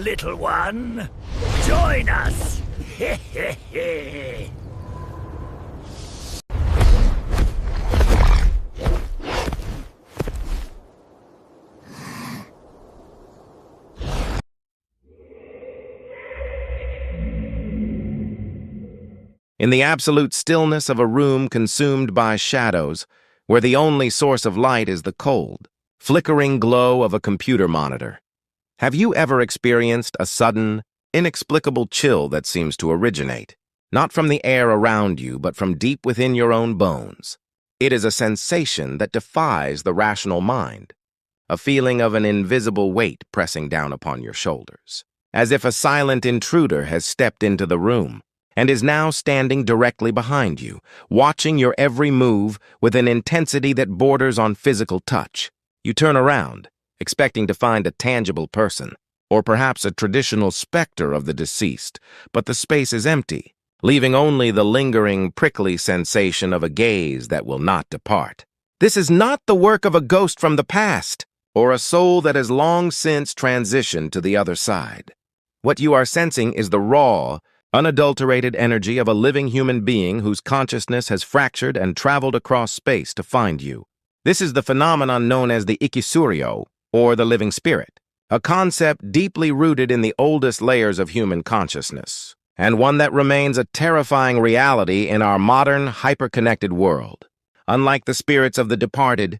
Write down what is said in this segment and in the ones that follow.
little one. Join us! In the absolute stillness of a room consumed by shadows, where the only source of light is the cold, flickering glow of a computer monitor, have you ever experienced a sudden, inexplicable chill that seems to originate, not from the air around you, but from deep within your own bones? It is a sensation that defies the rational mind, a feeling of an invisible weight pressing down upon your shoulders, as if a silent intruder has stepped into the room and is now standing directly behind you, watching your every move with an intensity that borders on physical touch. You turn around, expecting to find a tangible person, or perhaps a traditional specter of the deceased, but the space is empty, leaving only the lingering, prickly sensation of a gaze that will not depart. This is not the work of a ghost from the past, or a soul that has long since transitioned to the other side. What you are sensing is the raw, unadulterated energy of a living human being whose consciousness has fractured and traveled across space to find you. This is the phenomenon known as the ikisuryo, or the living spirit, a concept deeply rooted in the oldest layers of human consciousness, and one that remains a terrifying reality in our modern, hyper-connected world. Unlike the spirits of the departed,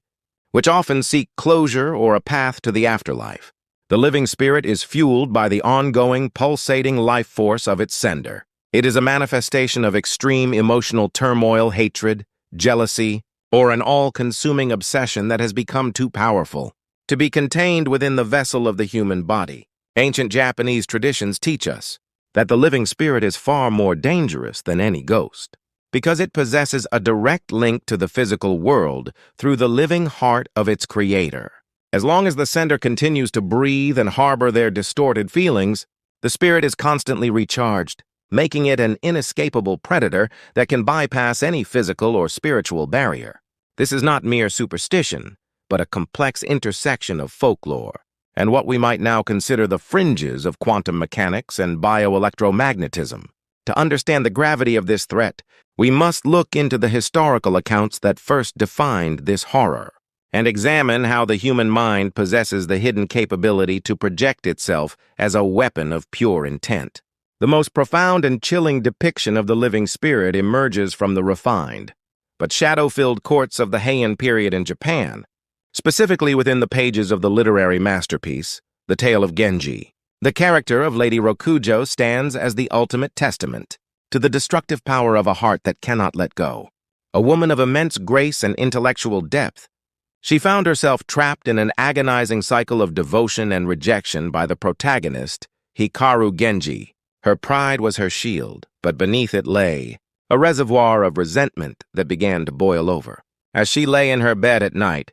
which often seek closure or a path to the afterlife, the living spirit is fueled by the ongoing, pulsating life force of its sender. It is a manifestation of extreme emotional turmoil, hatred, jealousy, or an all-consuming obsession that has become too powerful to be contained within the vessel of the human body. Ancient Japanese traditions teach us that the living spirit is far more dangerous than any ghost, because it possesses a direct link to the physical world through the living heart of its creator. As long as the sender continues to breathe and harbor their distorted feelings, the spirit is constantly recharged, making it an inescapable predator that can bypass any physical or spiritual barrier. This is not mere superstition, but a complex intersection of folklore and what we might now consider the fringes of quantum mechanics and bioelectromagnetism. To understand the gravity of this threat, we must look into the historical accounts that first defined this horror, and examine how the human mind possesses the hidden capability to project itself as a weapon of pure intent. The most profound and chilling depiction of the living spirit emerges from the refined, but shadow-filled courts of the Heian period in Japan, specifically within the pages of the literary masterpiece, The Tale of Genji. The character of Lady Rokujo stands as the ultimate testament to the destructive power of a heart that cannot let go. A woman of immense grace and intellectual depth, she found herself trapped in an agonizing cycle of devotion and rejection by the protagonist, Hikaru Genji. Her pride was her shield, but beneath it lay a reservoir of resentment that began to boil over. As she lay in her bed at night,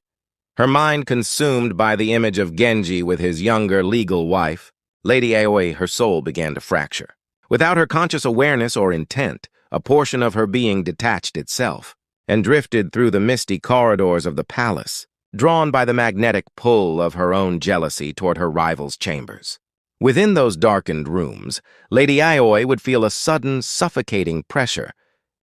her mind consumed by the image of Genji with his younger legal wife, Lady Aoi, her soul began to fracture. Without her conscious awareness or intent, a portion of her being detached itself and drifted through the misty corridors of the palace, drawn by the magnetic pull of her own jealousy toward her rival's chambers. Within those darkened rooms, Lady Aoi would feel a sudden, suffocating pressure,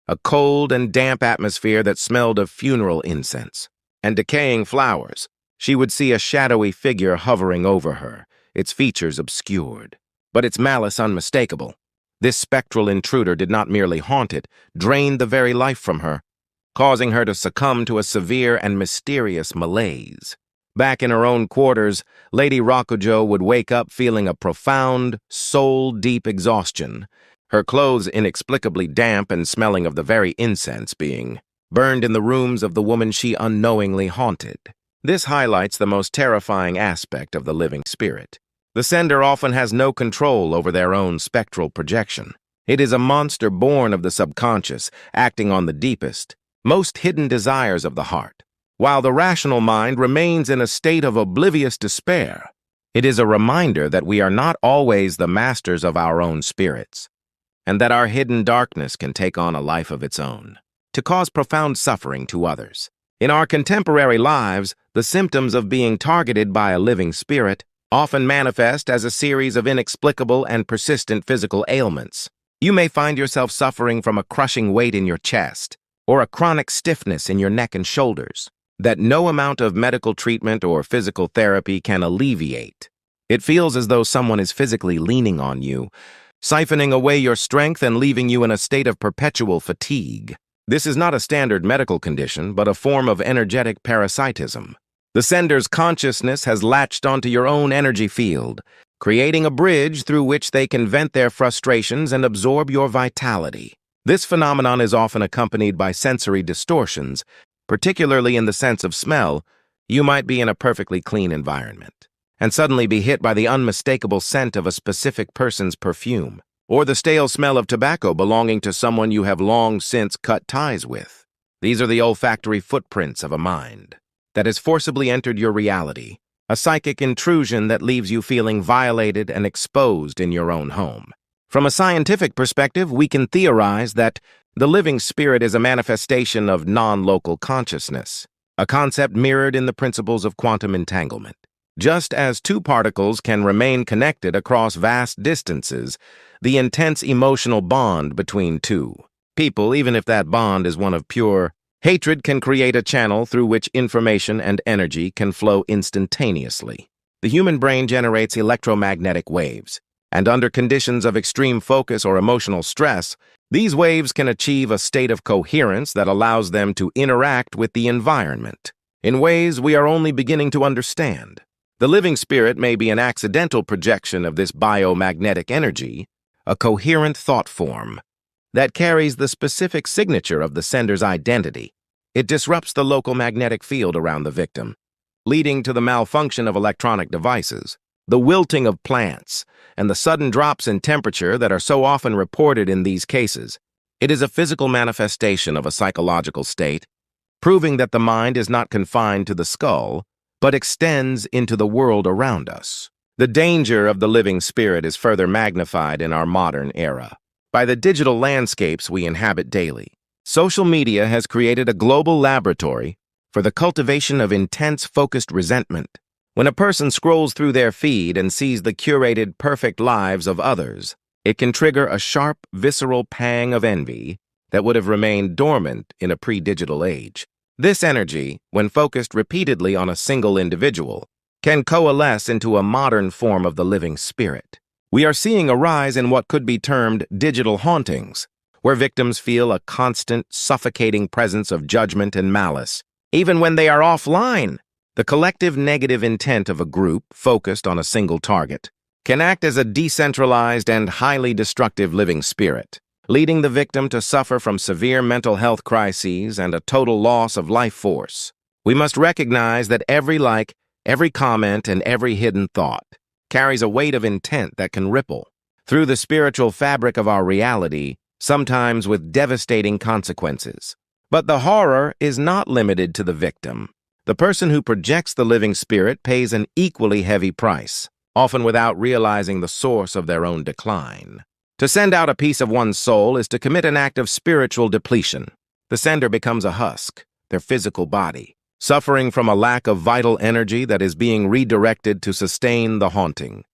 a cold and damp atmosphere that smelled of funeral incense and decaying flowers. She would see a shadowy figure hovering over her, its features obscured, but its malice unmistakable. This spectral intruder did not merely haunt it, drained the very life from her, causing her to succumb to a severe and mysterious malaise. Back in her own quarters, Lady Rokujo would wake up feeling a profound, soul-deep exhaustion, her clothes inexplicably damp and smelling of the very incense being burned in the rooms of the woman she unknowingly haunted. This highlights the most terrifying aspect of the living spirit. The sender often has no control over their own spectral projection. It is a monster born of the subconscious, acting on the deepest, most hidden desires of the heart. While the rational mind remains in a state of oblivious despair, it is a reminder that we are not always the masters of our own spirits, and that our hidden darkness can take on a life of its own, to cause profound suffering to others. In our contemporary lives, the symptoms of being targeted by a living spirit often manifest as a series of inexplicable and persistent physical ailments. You may find yourself suffering from a crushing weight in your chest or a chronic stiffness in your neck and shoulders that no amount of medical treatment or physical therapy can alleviate. It feels as though someone is physically leaning on you, siphoning away your strength and leaving you in a state of perpetual fatigue. This is not a standard medical condition, but a form of energetic parasitism. The sender's consciousness has latched onto your own energy field, creating a bridge through which they can vent their frustrations and absorb your vitality. This phenomenon is often accompanied by sensory distortions, particularly in the sense of smell. You might be in a perfectly clean environment and suddenly be hit by the unmistakable scent of a specific person's perfume, or the stale smell of tobacco belonging to someone you have long since cut ties with. These are the olfactory footprints of a mind that has forcibly entered your reality, a psychic intrusion that leaves you feeling violated and exposed in your own home. From a scientific perspective, we can theorize that the living spirit is a manifestation of non-local consciousness, a concept mirrored in the principles of quantum entanglement. Just as two particles can remain connected across vast distances, the intense emotional bond between two people, even if that bond is one of pure hatred, can create a channel through which information and energy can flow instantaneously. The human brain generates electromagnetic waves, and under conditions of extreme focus or emotional stress, these waves can achieve a state of coherence that allows them to interact with the environment in ways we are only beginning to understand. The living spirit may be an accidental projection of this biomagnetic energy, a coherent thought form that carries the specific signature of the sender's identity. It disrupts the local magnetic field around the victim, leading to the malfunction of electronic devices, the wilting of plants, and the sudden drops in temperature that are so often reported in these cases. It is a physical manifestation of a psychological state, proving that the mind is not confined to the skull, but extends into the world around us. The danger of the living spirit is further magnified in our modern era by the digital landscapes we inhabit daily. Social media has created a global laboratory for the cultivation of intense, focused resentment. When a person scrolls through their feed and sees the curated, perfect lives of others, it can trigger a sharp, visceral pang of envy that would have remained dormant in a pre-digital age. This energy, when focused repeatedly on a single individual, can coalesce into a modern form of the living spirit. We are seeing a rise in what could be termed digital hauntings, where victims feel a constant, suffocating presence of judgment and malice, even when they are offline. The collective negative intent of a group focused on a single target can act as a decentralized and highly destructive living spirit, leading the victim to suffer from severe mental health crises and a total loss of life force. We must recognize that every like, every comment, and every hidden thought carries a weight of intent that can ripple through the spiritual fabric of our reality, sometimes with devastating consequences. But the horror is not limited to the victim. The person who projects the living spirit pays an equally heavy price, often without realizing the source of their own decline. To send out a piece of one's soul is to commit an act of spiritual depletion. The sender becomes a husk, their physical body, suffering from a lack of vital energy that is being redirected to sustain the haunting.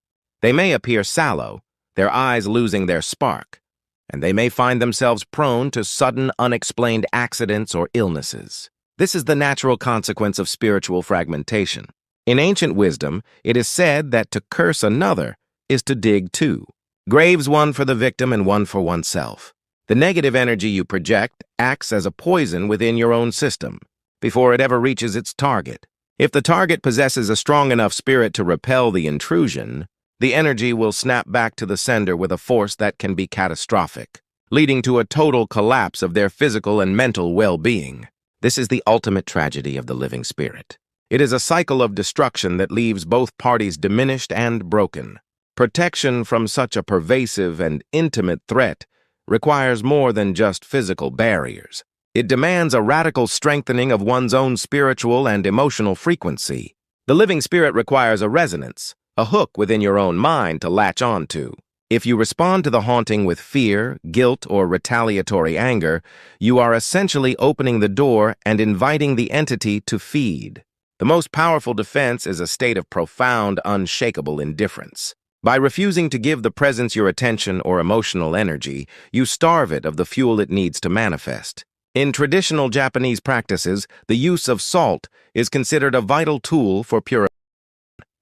They may appear sallow, their eyes losing their spark, and they may find themselves prone to sudden, unexplained accidents or illnesses. This is the natural consequence of spiritual fragmentation. In ancient wisdom, it is said that to curse another is to dig two, graves one for the victim and one for oneself. The negative energy you project acts as a poison within your own system before it ever reaches its target. If the target possesses a strong enough spirit to repel the intrusion, the energy will snap back to the sender with a force that can be catastrophic, leading to a total collapse of their physical and mental well-being. This is the ultimate tragedy of the living spirit. It is a cycle of destruction that leaves both parties diminished and broken. Protection from such a pervasive and intimate threat requires more than just physical barriers. It demands a radical strengthening of one's own spiritual and emotional frequency. The living spirit requires a resonance, a hook within your own mind to latch on to. If you respond to the haunting with fear, guilt, or retaliatory anger, you are essentially opening the door and inviting the entity to feed. The most powerful defense is a state of profound, unshakable indifference. By refusing to give the presence your attention or emotional energy, you starve it of the fuel it needs to manifest. In traditional Japanese practices, the use of salt is considered a vital tool for purification.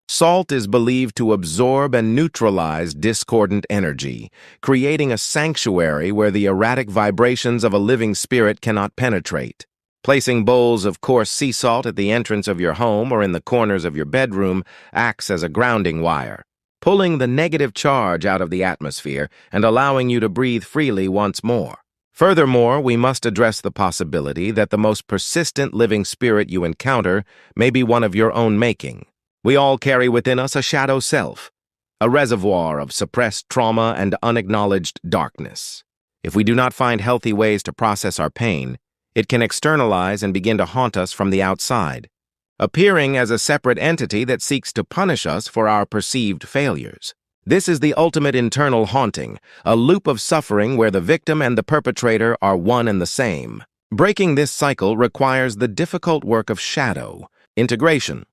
Salt is believed to absorb and neutralize discordant energy, creating a sanctuary where the erratic vibrations of a living spirit cannot penetrate. Placing bowls of coarse sea salt at the entrance of your home or in the corners of your bedroom acts as a grounding wire, pulling the negative charge out of the atmosphere and allowing you to breathe freely once more. Furthermore, we must address the possibility that the most persistent living spirit you encounter may be one of your own making. We all carry within us a shadow self, a reservoir of suppressed trauma and unacknowledged darkness. If we do not find healthy ways to process our pain, it can externalize and begin to haunt us from the outside, appearing as a separate entity that seeks to punish us for our perceived failures. This is the ultimate internal haunting, a loop of suffering where the victim and the perpetrator are one and the same. Breaking this cycle requires the difficult work of shadow integration,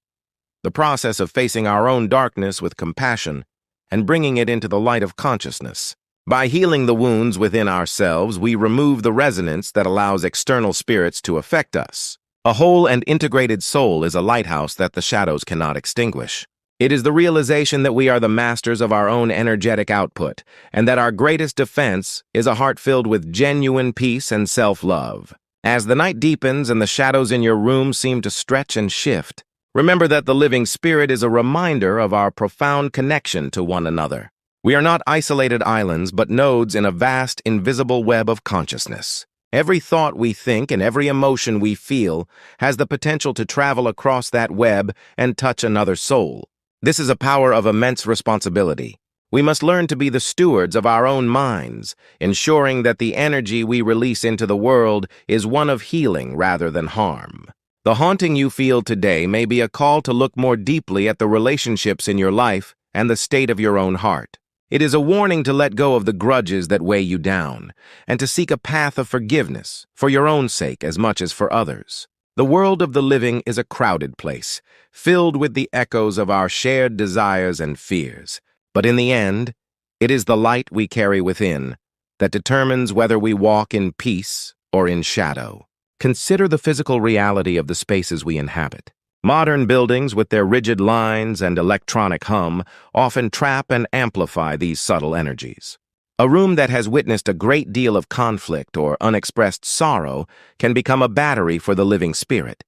the process of facing our own darkness with compassion and bringing it into the light of consciousness. By healing the wounds within ourselves, we remove the resonance that allows external spirits to affect us. A whole and integrated soul is a lighthouse that the shadows cannot extinguish. It is the realization that we are the masters of our own energetic output, and that our greatest defense is a heart filled with genuine peace and self-love. As the night deepens and the shadows in your room seem to stretch and shift, remember that the living spirit is a reminder of our profound connection to one another. We are not isolated islands, but nodes in a vast, invisible web of consciousness. Every thought we think and every emotion we feel has the potential to travel across that web and touch another soul. This is a power of immense responsibility. We must learn to be the stewards of our own minds, ensuring that the energy we release into the world is one of healing rather than harm. The haunting you feel today may be a call to look more deeply at the relationships in your life and the state of your own heart. It is a warning to let go of the grudges that weigh you down, and to seek a path of forgiveness, for your own sake as much as for others. The world of the living is a crowded place, filled with the echoes of our shared desires and fears. But in the end, it is the light we carry within that determines whether we walk in peace or in shadow. Consider the physical reality of the spaces we inhabit. Modern buildings with their rigid lines and electronic hum often trap and amplify these subtle energies. A room that has witnessed a great deal of conflict or unexpressed sorrow can become a battery for the living spirit,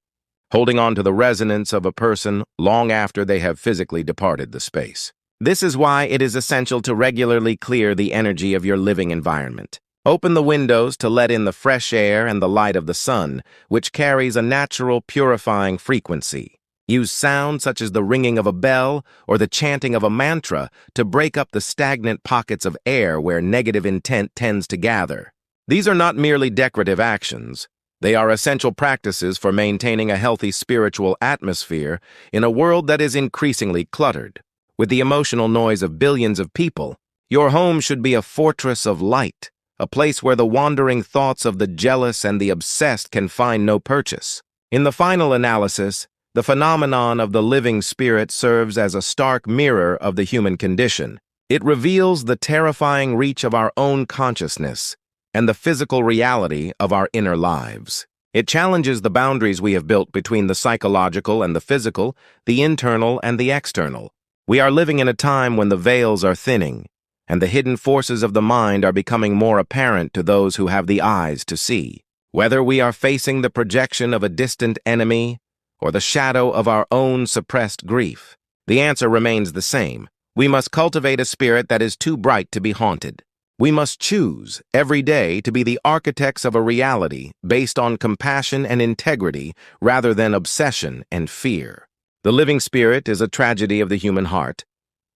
holding on to the resonance of a person long after they have physically departed the space. This is why it is essential to regularly clear the energy of your living environment. Open the windows to let in the fresh air and the light of the sun, which carries a natural, purifying frequency. Use sounds such as the ringing of a bell or the chanting of a mantra to break up the stagnant pockets of air where negative intent tends to gather. These are not merely decorative actions. They are essential practices for maintaining a healthy spiritual atmosphere in a world that is increasingly cluttered. With the emotional noise of billions of people, your home should be a fortress of light, a place where the wandering thoughts of the jealous and the obsessed can find no purchase. In the final analysis, the phenomenon of the living spirit serves as a stark mirror of the human condition. It reveals the terrifying reach of our own consciousness and the physical reality of our inner lives. It challenges the boundaries we have built between the psychological and the physical, the internal and the external. We are living in a time when the veils are thinning, and the hidden forces of the mind are becoming more apparent to those who have the eyes to see. Whether we are facing the projection of a distant enemy or the shadow of our own suppressed grief, the answer remains the same. We must cultivate a spirit that is too bright to be haunted. We must choose every day to be the architects of a reality based on compassion and integrity rather than obsession and fear. The living spirit is a tragedy of the human heart,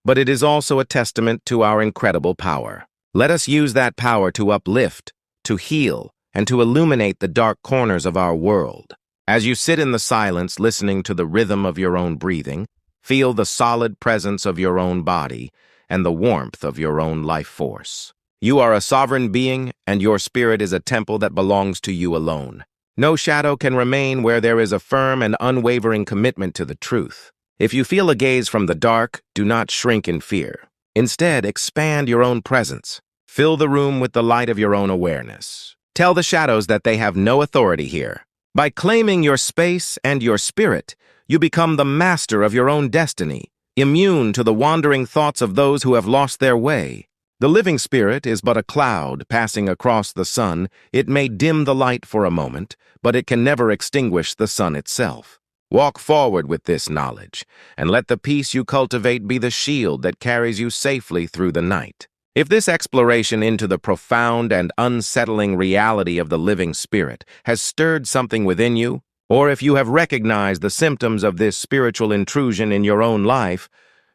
but it is also a testament to our incredible power. Let us use that power to uplift, to heal, and to illuminate the dark corners of our world. As you sit in the silence listening to the rhythm of your own breathing, feel the solid presence of your own body and the warmth of your own life force. You are a sovereign being, and your spirit is a temple that belongs to you alone. No shadow can remain where there is a firm and unwavering commitment to the truth. If you feel a gaze from the dark, do not shrink in fear. Instead, expand your own presence. Fill the room with the light of your own awareness. Tell the shadows that they have no authority here. By claiming your space and your spirit, you become the master of your own destiny, immune to the wandering thoughts of those who have lost their way. The living spirit is but a cloud passing across the sun. It may dim the light for a moment, but it can never extinguish the sun itself. Walk forward with this knowledge, and let the peace you cultivate be the shield that carries you safely through the night. If this exploration into the profound and unsettling reality of the living spirit has stirred something within you, or if you have recognized the symptoms of this spiritual intrusion in your own life,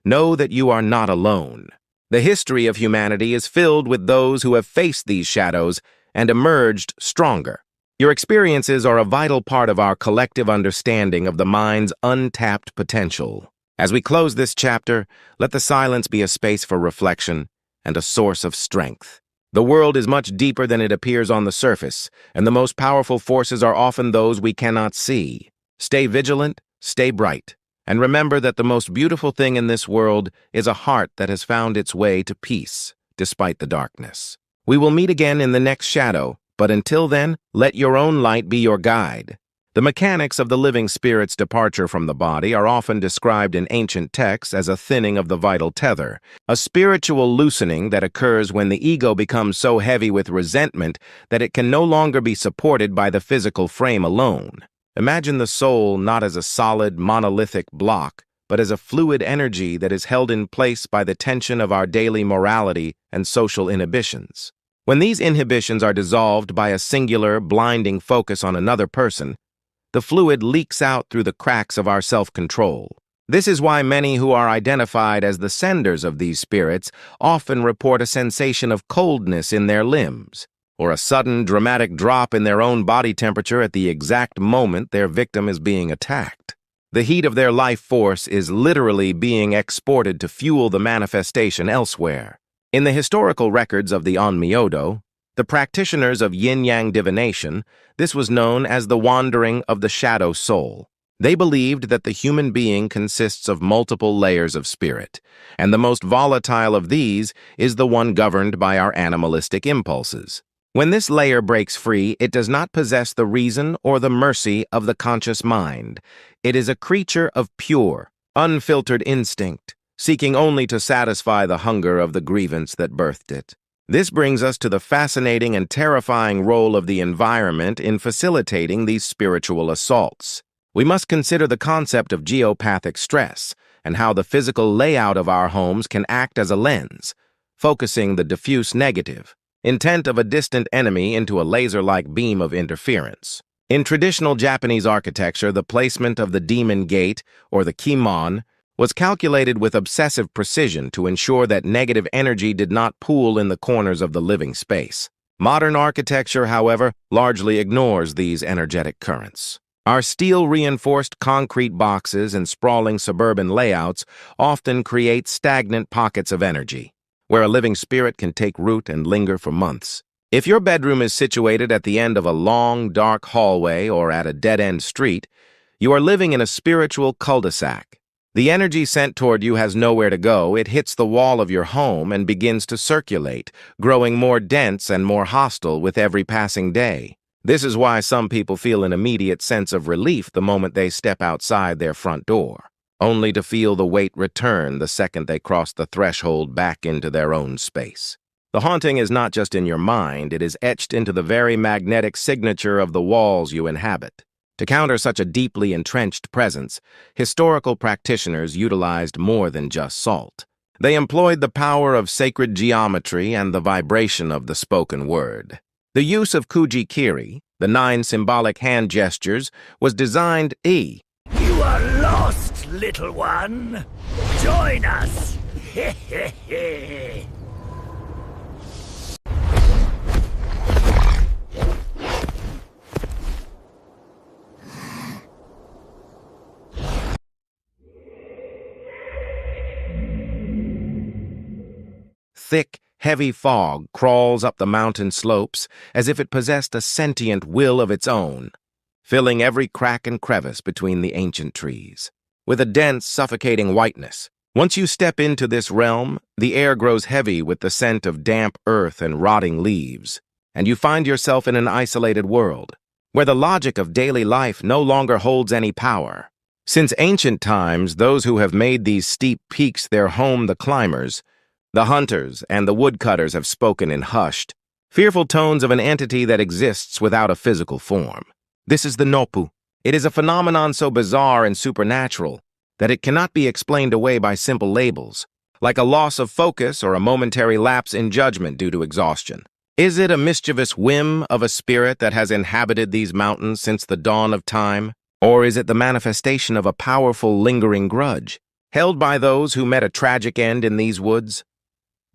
know that you are not alone. The history of humanity is filled with those who have faced these shadows and emerged stronger. Your experiences are a vital part of our collective understanding of the mind's untapped potential. As we close this chapter, let the silence be a space for reflection and a source of strength. The world is much deeper than it appears on the surface, and the most powerful forces are often those we cannot see. Stay vigilant, stay bright, and remember that the most beautiful thing in this world is a heart that has found its way to peace, despite the darkness. We will meet again in the next shadow, but until then, let your own light be your guide. The mechanics of the living spirit's departure from the body are often described in ancient texts as a thinning of the vital tether, a spiritual loosening that occurs when the ego becomes so heavy with resentment that it can no longer be supported by the physical frame alone. Imagine the soul not as a solid, monolithic block, but as a fluid energy that is held in place by the tension of our daily morality and social inhibitions. When these inhibitions are dissolved by a singular, blinding focus on another person, the fluid leaks out through the cracks of our self-control. This is why many who are identified as the senders of these spirits often report a sensation of coldness in their limbs, or a sudden, dramatic drop in their own body temperature at the exact moment their victim is being attacked. The heat of their life force is literally being exported to fuel the manifestation elsewhere. In the historical records of the Onmyodo, the practitioners of yin-yang divination, this was known as the wandering of the shadow soul. They believed that the human being consists of multiple layers of spirit, and the most volatile of these is the one governed by our animalistic impulses. When this layer breaks free, it does not possess the reason or the mercy of the conscious mind. It is a creature of pure, unfiltered instinct, seeking only to satisfy the hunger of the grievance that birthed it. This brings us to the fascinating and terrifying role of the environment in facilitating these spiritual assaults. We must consider the concept of geopathic stress and how the physical layout of our homes can act as a lens, focusing the diffuse negative, intent of a distant enemy into a laser-like beam of interference. In traditional Japanese architecture, the placement of the demon gate, or the kimon, was calculated with obsessive precision to ensure that negative energy did not pool in the corners of the living space. Modern architecture, however, largely ignores these energetic currents. Our steel-reinforced concrete boxes and sprawling suburban layouts often create stagnant pockets of energy, where a living spirit can take root and linger for months. If your bedroom is situated at the end of a long, dark hallway or at a dead-end street, you are living in a spiritual cul-de-sac. The energy sent toward you has nowhere to go. It hits the wall of your home and begins to circulate, growing more dense and more hostile with every passing day. This is why some people feel an immediate sense of relief the moment they step outside their front door, only to feel the weight return the second they cross the threshold back into their own space. The haunting is not just in your mind, it is etched into the very magnetic signature of the walls you inhabit. To counter such a deeply entrenched presence, historical practitioners utilized more than just salt. They employed the power of sacred geometry and the vibration of the spoken word. The use of kuji-kiri, the 9 symbolic hand gestures, was designed You are lost, little one. Join us. Thick, heavy fog crawls up the mountain slopes as if it possessed a sentient will of its own. filling every crack and crevice between the ancient trees, with a dense, suffocating whiteness. Once you step into this realm, the air grows heavy with the scent of damp earth and rotting leaves, and you find yourself in an isolated world, where the logic of daily life no longer holds any power. Since ancient times, those who have made these steep peaks their home, the climbers, the hunters, and the woodcutters have spoken in hushed, fearful tones of an entity that exists without a physical form. This is the Nopu. It is a phenomenon so bizarre and supernatural that it cannot be explained away by simple labels, like a loss of focus or a momentary lapse in judgment due to exhaustion. Is it a mischievous whim of a spirit that has inhabited these mountains since the dawn of time? Or is it the manifestation of a powerful, lingering grudge, held by those who met a tragic end in these woods?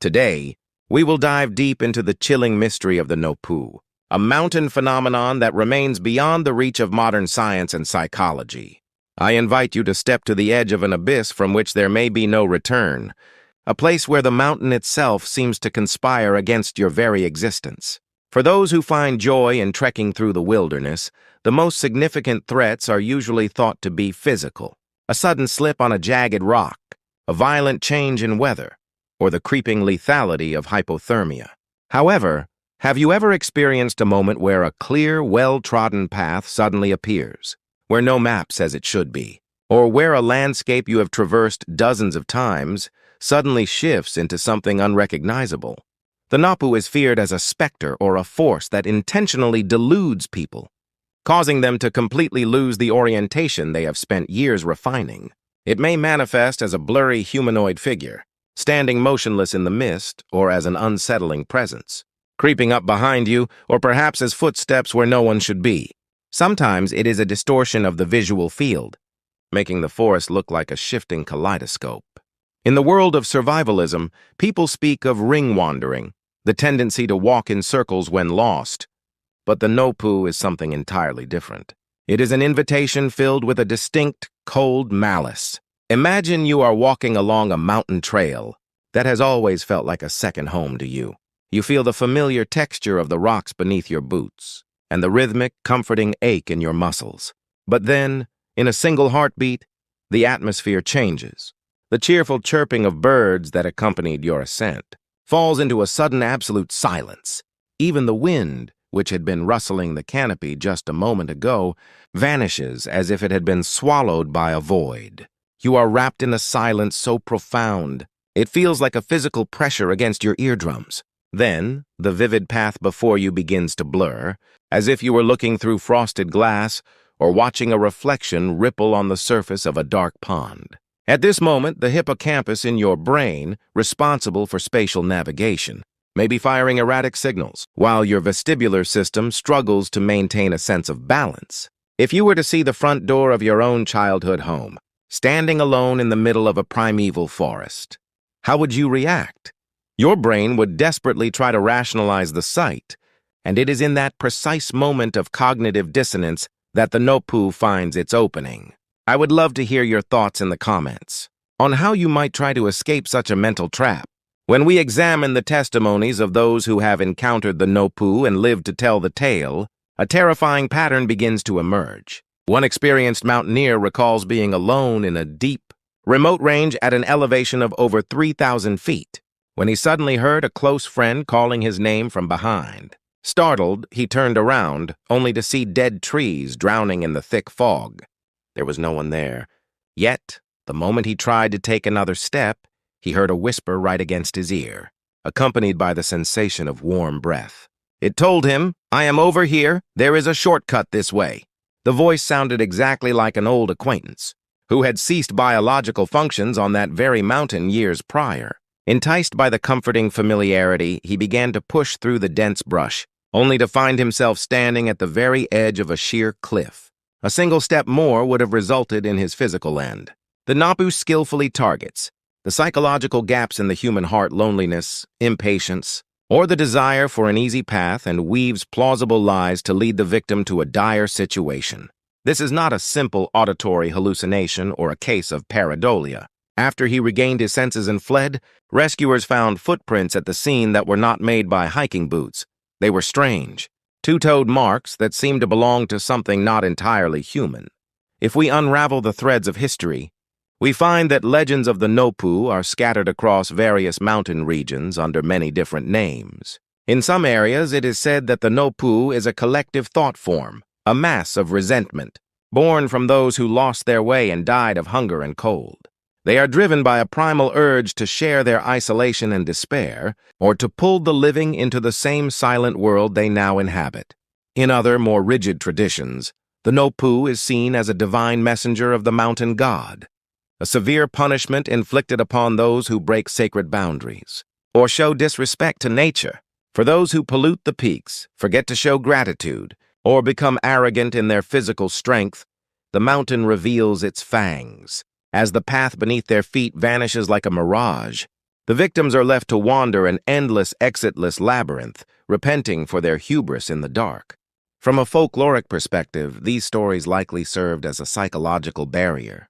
Today, we will dive deep into the chilling mystery of the Nopu, a mountain phenomenon that remains beyond the reach of modern science and psychology. I invite you to step to the edge of an abyss from which there may be no return, a place where the mountain itself seems to conspire against your very existence. For those who find joy in trekking through the wilderness, the most significant threats are usually thought to be physical: a sudden slip on a jagged rock, a violent change in weather, or the creeping lethality of hypothermia. However, have you ever experienced a moment where a clear, well-trodden path suddenly appears, where no map says it should be, or where a landscape you have traversed dozens of times suddenly shifts into something unrecognizable? The Napu is feared as a specter or a force that intentionally deludes people, causing them to completely lose the orientation they have spent years refining. It may manifest as a blurry humanoid figure, standing motionless in the mist, or as an unsettling presence, creeping up behind you, or perhaps as footsteps where no one should be. Sometimes it is a distortion of the visual field, making the forest look like a shifting kaleidoscope. In the world of survivalism, people speak of ring wandering, the tendency to walk in circles when lost. But the Nopu is something entirely different. It is an invitation filled with a distinct, cold malice. Imagine you are walking along a mountain trail that has always felt like a second home to you. You feel the familiar texture of the rocks beneath your boots, and the rhythmic, comforting ache in your muscles. But then, in a single heartbeat, the atmosphere changes. The cheerful chirping of birds that accompanied your ascent falls into a sudden absolute silence. Even the wind, which had been rustling the canopy just a moment ago, vanishes as if it had been swallowed by a void. You are wrapped in a silence so profound, it feels like a physical pressure against your eardrums. Then, the vivid path before you begins to blur, as if you were looking through frosted glass or watching a reflection ripple on the surface of a dark pond. At this moment, the hippocampus in your brain, responsible for spatial navigation, may be firing erratic signals, while your vestibular system struggles to maintain a sense of balance. If you were to see the front door of your own childhood home, standing alone in the middle of a primeval forest, how would you react? Your brain would desperately try to rationalize the sight, and it is in that precise moment of cognitive dissonance that the Nopu finds its opening. I would love to hear your thoughts in the comments on how you might try to escape such a mental trap. When we examine the testimonies of those who have encountered the Nopu and lived to tell the tale, a terrifying pattern begins to emerge. One experienced mountaineer recalls being alone in a deep, remote range at an elevation of over 3,000 feet, when he suddenly heard a close friend calling his name from behind. Startled, he turned around, only to see dead trees drowning in the thick fog. There was no one there. Yet, the moment he tried to take another step, he heard a whisper right against his ear, accompanied by the sensation of warm breath. It told him, "I am over here. There is a shortcut this way." The voice sounded exactly like an old acquaintance, who had ceased biological functions on that very mountain years prior. Enticed by the comforting familiarity, he began to push through the dense brush, only to find himself standing at the very edge of a sheer cliff. A single step more would have resulted in his physical end. The Napu skillfully targets the psychological gaps in the human heart: loneliness, impatience, or the desire for an easy path, and weaves plausible lies to lead the victim to a dire situation. This is not a simple auditory hallucination or a case of pareidolia. After he regained his senses and fled, rescuers found footprints at the scene that were not made by hiking boots. They were strange, two-toed marks that seem to belong to something not entirely human. If we unravel the threads of history, we find that legends of the Nopu are scattered across various mountain regions under many different names. In some areas, it is said that the Nopu is a collective thought form, a mass of resentment, born from those who lost their way and died of hunger and cold. They are driven by a primal urge to share their isolation and despair, or to pull the living into the same silent world they now inhabit. In other, more rigid traditions, the Nopu is seen as a divine messenger of the mountain god, a severe punishment inflicted upon those who break sacred boundaries, or show disrespect to nature. For those who pollute the peaks, forget to show gratitude, or become arrogant in their physical strength, the mountain reveals its fangs. As the path beneath their feet vanishes like a mirage, the victims are left to wander an endless, exitless labyrinth, repenting for their hubris in the dark. From a folkloric perspective, these stories likely served as a psychological barrier,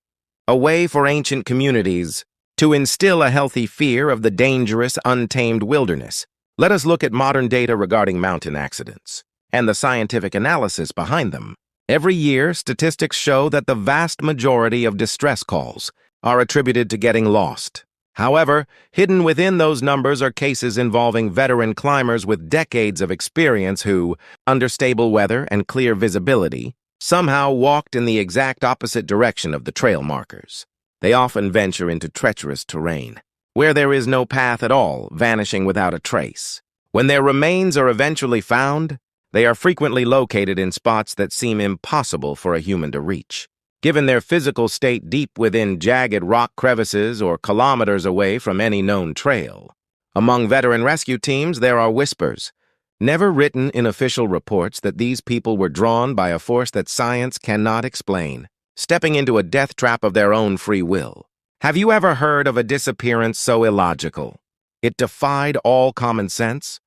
a way for ancient communities to instill a healthy fear of the dangerous, untamed wilderness. Let us look at modern data regarding mountain accidents and the scientific analysis behind them. Every year, statistics show that the vast majority of distress calls are attributed to getting lost. However, hidden within those numbers are cases involving veteran climbers with decades of experience who, under stable weather and clear visibility, somehow walked in the exact opposite direction of the trail markers. They often venture into treacherous terrain, where there is no path at all, vanishing without a trace. When their remains are eventually found, they are frequently located in spots that seem impossible for a human to reach, given their physical state deep within jagged rock crevices or kilometers away from any known trail. Among veteran rescue teams, there are whispers, never written in official reports, that these people were drawn by a force that science cannot explain, stepping into a death trap of their own free will. Have you ever heard of a disappearance so illogical it defied all common sense?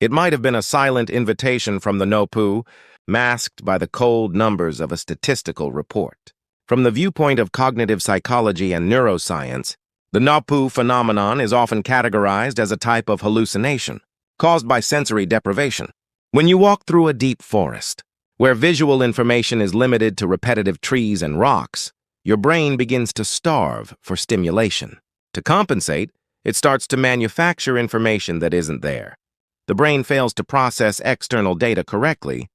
It might have been a silent invitation from the Nopu, masked by the cold numbers of a statistical report. From the viewpoint of cognitive psychology and neuroscience, the Nopu phenomenon is often categorized as a type of hallucination caused by sensory deprivation. When you walk through a deep forest, where visual information is limited to repetitive trees and rocks, your brain begins to starve for stimulation. To compensate, it starts to manufacture information that isn't there. The brain fails to process external data correctly,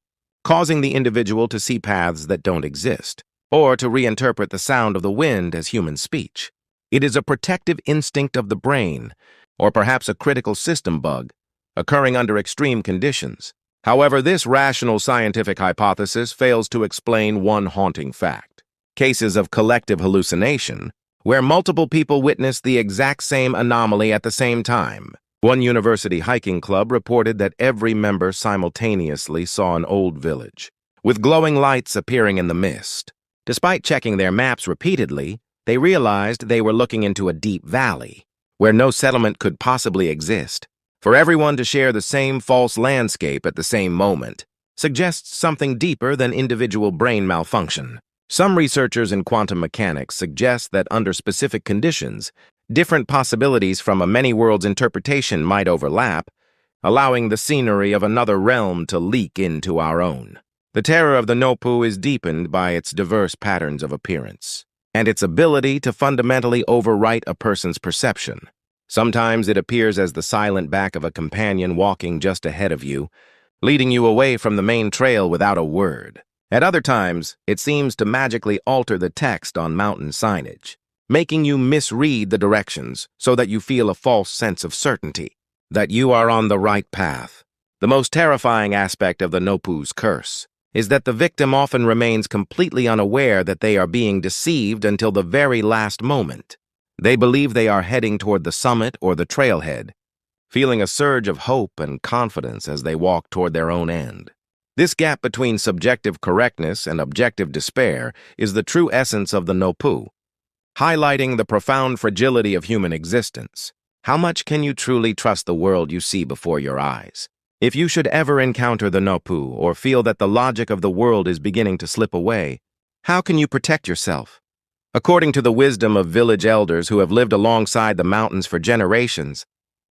causing the individual to see paths that don't exist, or to reinterpret the sound of the wind as human speech. It is a protective instinct of the brain, or perhaps a critical system bug, occurring under extreme conditions. However, this rational scientific hypothesis fails to explain one haunting fact: cases of collective hallucination, where multiple people witness the exact same anomaly at the same time. One university hiking club reported that every member simultaneously saw an old village, with glowing lights appearing in the mist. Despite checking their maps repeatedly, they realized they were looking into a deep valley, where no settlement could possibly exist. For everyone to share the same false landscape at the same moment suggests something deeper than individual brain malfunction. Some researchers in quantum mechanics suggest that under specific conditions, different possibilities from a many-worlds interpretation might overlap, allowing the scenery of another realm to leak into our own. The terror of the Nopu is deepened by its diverse patterns of appearance, and its ability to fundamentally overwrite a person's perception. Sometimes it appears as the silent back of a companion walking just ahead of you, leading you away from the main trail without a word. At other times, it seems to magically alter the text on mountain signage, making you misread the directions so that you feel a false sense of certainty that you are on the right path. The most terrifying aspect of the Nopu's curse is that the victim often remains completely unaware that they are being deceived until the very last moment. They believe they are heading toward the summit or the trailhead, feeling a surge of hope and confidence as they walk toward their own end. This gap between subjective correctness and objective despair is the true essence of the Nopu, highlighting the profound fragility of human existence. How much can you truly trust the world you see before your eyes? If you should ever encounter the Nopu or feel that the logic of the world is beginning to slip away, how can you protect yourself? According to the wisdom of village elders who have lived alongside the mountains for generations,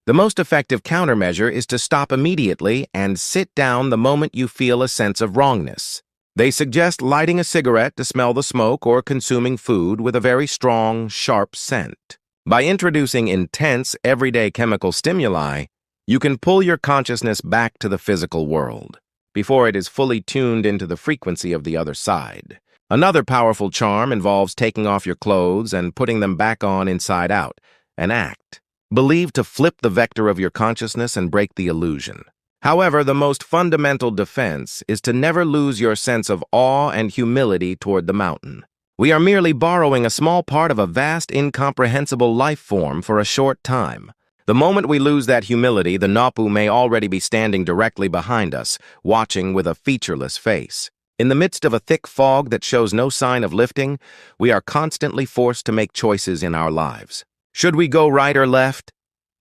The most effective countermeasure is to stop immediately and sit down the moment you feel a sense of wrongness. They suggest lighting a cigarette to smell the smoke or consuming food with a very strong, sharp scent. By introducing intense, everyday chemical stimuli, you can pull your consciousness back to the physical world before it is fully tuned into the frequency of the other side. Another powerful charm involves taking off your clothes and putting them back on inside out, an act believed to flip the vector of your consciousness and break the illusion. However, the most fundamental defense is to never lose your sense of awe and humility toward the mountain. We are merely borrowing a small part of a vast, incomprehensible life form for a short time. The moment we lose that humility, the Napu may already be standing directly behind us, watching with a featureless face. In the midst of a thick fog that shows no sign of lifting, we are constantly forced to make choices in our lives. Should we go right or left?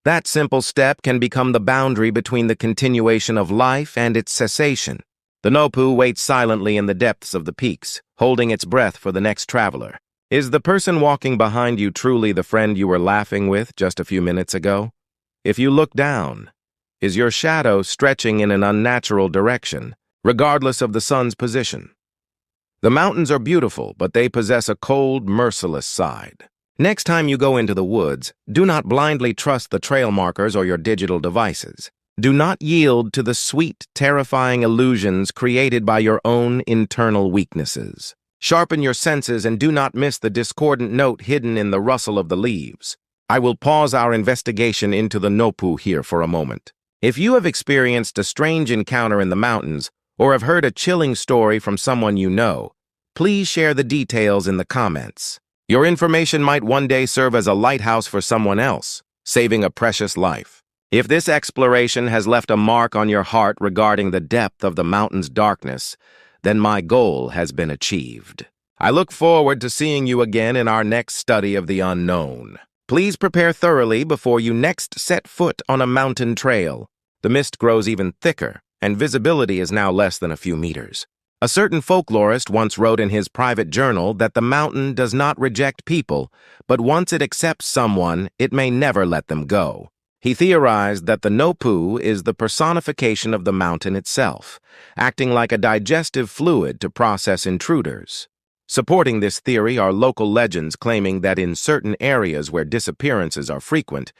That simple step can become the boundary between the continuation of life and its cessation. The Napu waits silently in the depths of the peaks, holding its breath for the next traveler. Is the person walking behind you truly the friend you were laughing with just a few minutes ago? If you look down, is your shadow stretching in an unnatural direction, regardless of the sun's position? The mountains are beautiful, but they possess a cold, merciless side. Next time you go into the woods, do not blindly trust the trail markers or your digital devices. Do not yield to the sweet, terrifying illusions created by your own internal weaknesses. Sharpen your senses and do not miss the discordant note hidden in the rustle of the leaves. I will pause our investigation into the Napu here for a moment. If you have experienced a strange encounter in the mountains or have heard a chilling story from someone you know, please share the details in the comments. Your information might one day serve as a lighthouse for someone else, saving a precious life. If this exploration has left a mark on your heart regarding the depth of the mountain's darkness, then my goal has been achieved. I look forward to seeing you again in our next study of the unknown. Please prepare thoroughly before you next set foot on a mountain trail. The mist grows even thicker, and visibility is now less than a few meters. A certain folklorist once wrote in his private journal that the mountain does not reject people, but once it accepts someone, it may never let them go. He theorized that the Napu is the personification of the mountain itself, acting like a digestive fluid to process intruders. Supporting this theory are local legends claiming that in certain areas where disappearances are frequent,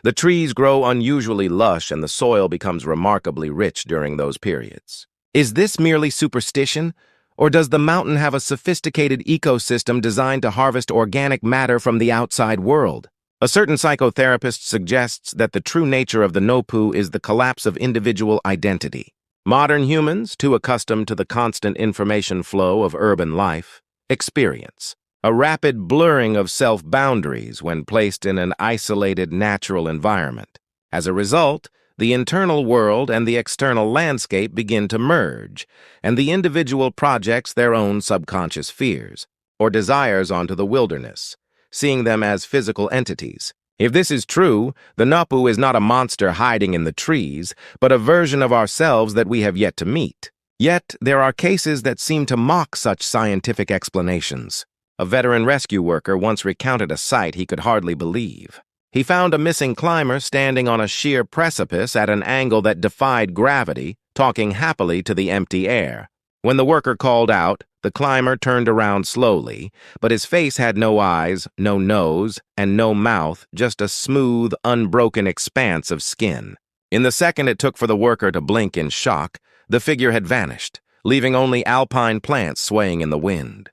the trees grow unusually lush and the soil becomes remarkably rich during those periods. Is this merely superstition, or does the mountain have a sophisticated ecosystem designed to harvest organic matter from the outside world? A certain psychotherapist suggests that the true nature of the Napu is the collapse of individual identity. Modern humans, too accustomed to the constant information flow of urban life, experience a rapid blurring of self-boundaries when placed in an isolated natural environment. As a result, the internal world and the external landscape begin to merge, and the individual projects their own subconscious fears or desires onto the wilderness, seeing them as physical entities. If this is true, the Napu is not a monster hiding in the trees, but a version of ourselves that we have yet to meet. Yet, there are cases that seem to mock such scientific explanations. A veteran rescue worker once recounted a sight he could hardly believe. He found a missing climber standing on a sheer precipice at an angle that defied gravity, talking happily to the empty air. When the worker called out, the climber turned around slowly, but his face had no eyes, no nose, and no mouth, just a smooth, unbroken expanse of skin. In the second it took for the worker to blink in shock, the figure had vanished, leaving only alpine plants swaying in the wind.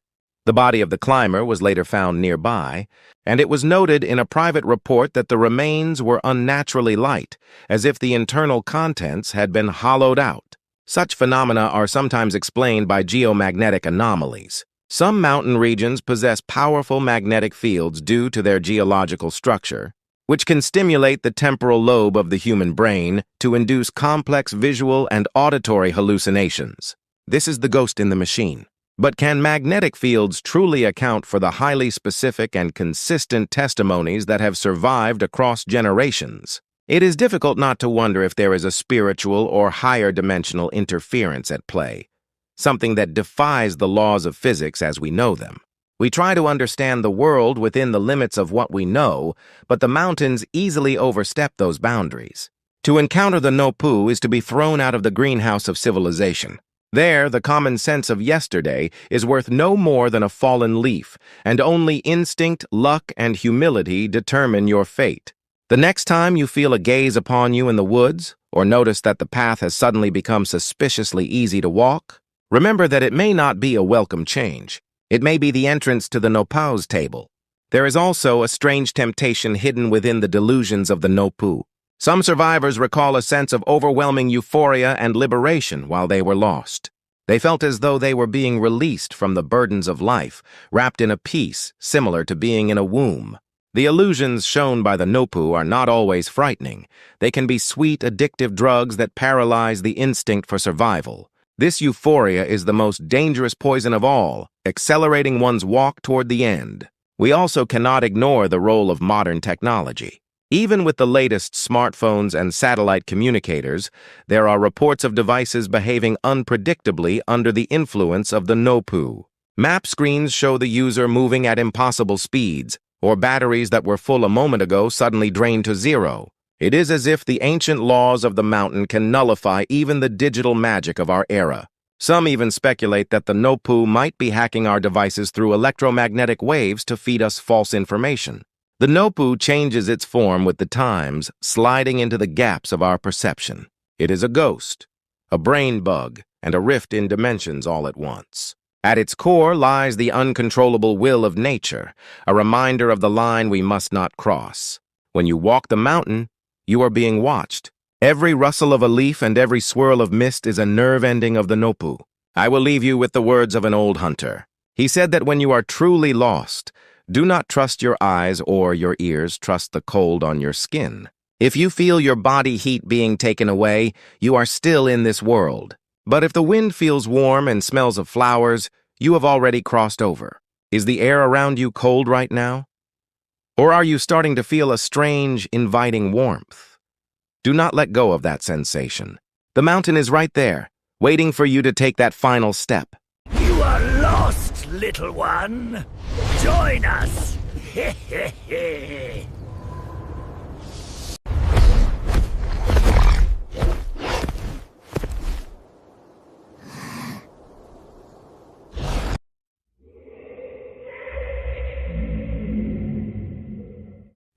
The body of the climber was later found nearby, and it was noted in a private report that the remains were unnaturally light, as if the internal contents had been hollowed out. Such phenomena are sometimes explained by geomagnetic anomalies. Some mountain regions possess powerful magnetic fields due to their geological structure, which can stimulate the temporal lobe of the human brain to induce complex visual and auditory hallucinations. This is the ghost in the machine. But can magnetic fields truly account for the highly specific and consistent testimonies that have survived across generations? It is difficult not to wonder if there is a spiritual or higher dimensional interference at play, something that defies the laws of physics as we know them. We try to understand the world within the limits of what we know, but the mountains easily overstep those boundaries. To encounter the Nopu is to be thrown out of the greenhouse of civilization. There, the common sense of yesterday is worth no more than a fallen leaf, and only instinct, luck, and humility determine your fate. The next time you feel a gaze upon you in the woods, or notice that the path has suddenly become suspiciously easy to walk, remember that it may not be a welcome change. It may be the entrance to the Nopau's table. There is also a strange temptation hidden within the delusions of the Nopu. Some survivors recall a sense of overwhelming euphoria and liberation while they were lost. They felt as though they were being released from the burdens of life, wrapped in a peace similar to being in a womb. The illusions shown by the Nopu are not always frightening. They can be sweet, addictive drugs that paralyze the instinct for survival. This euphoria is the most dangerous poison of all, accelerating one's walk toward the end. We also cannot ignore the role of modern technology. Even with the latest smartphones and satellite communicators, there are reports of devices behaving unpredictably under the influence of the Nopu. Map screens show the user moving at impossible speeds, or batteries that were full a moment ago suddenly drained to zero. It is as if the ancient laws of the mountain can nullify even the digital magic of our era. Some even speculate that the Nopu might be hacking our devices through electromagnetic waves to feed us false information. The Nopu changes its form with the times, sliding into the gaps of our perception. It is a ghost, a brain bug, and a rift in dimensions all at once. At its core lies the uncontrollable will of nature, a reminder of the line we must not cross. When you walk the mountain, you are being watched. Every rustle of a leaf and every swirl of mist is a nerve ending of the Nopu. I will leave you with the words of an old hunter. He said that when you are truly lost, do not trust your eyes or your ears, trust the cold on your skin. If you feel your body heat being taken away, you are still in this world. But if the wind feels warm and smells of flowers, you have already crossed over. Is the air around you cold right now? Or are you starting to feel a strange, inviting warmth? Do not let go of that sensation. The mountain is right there, waiting for you to take that final step. You are lost, little one. Join us.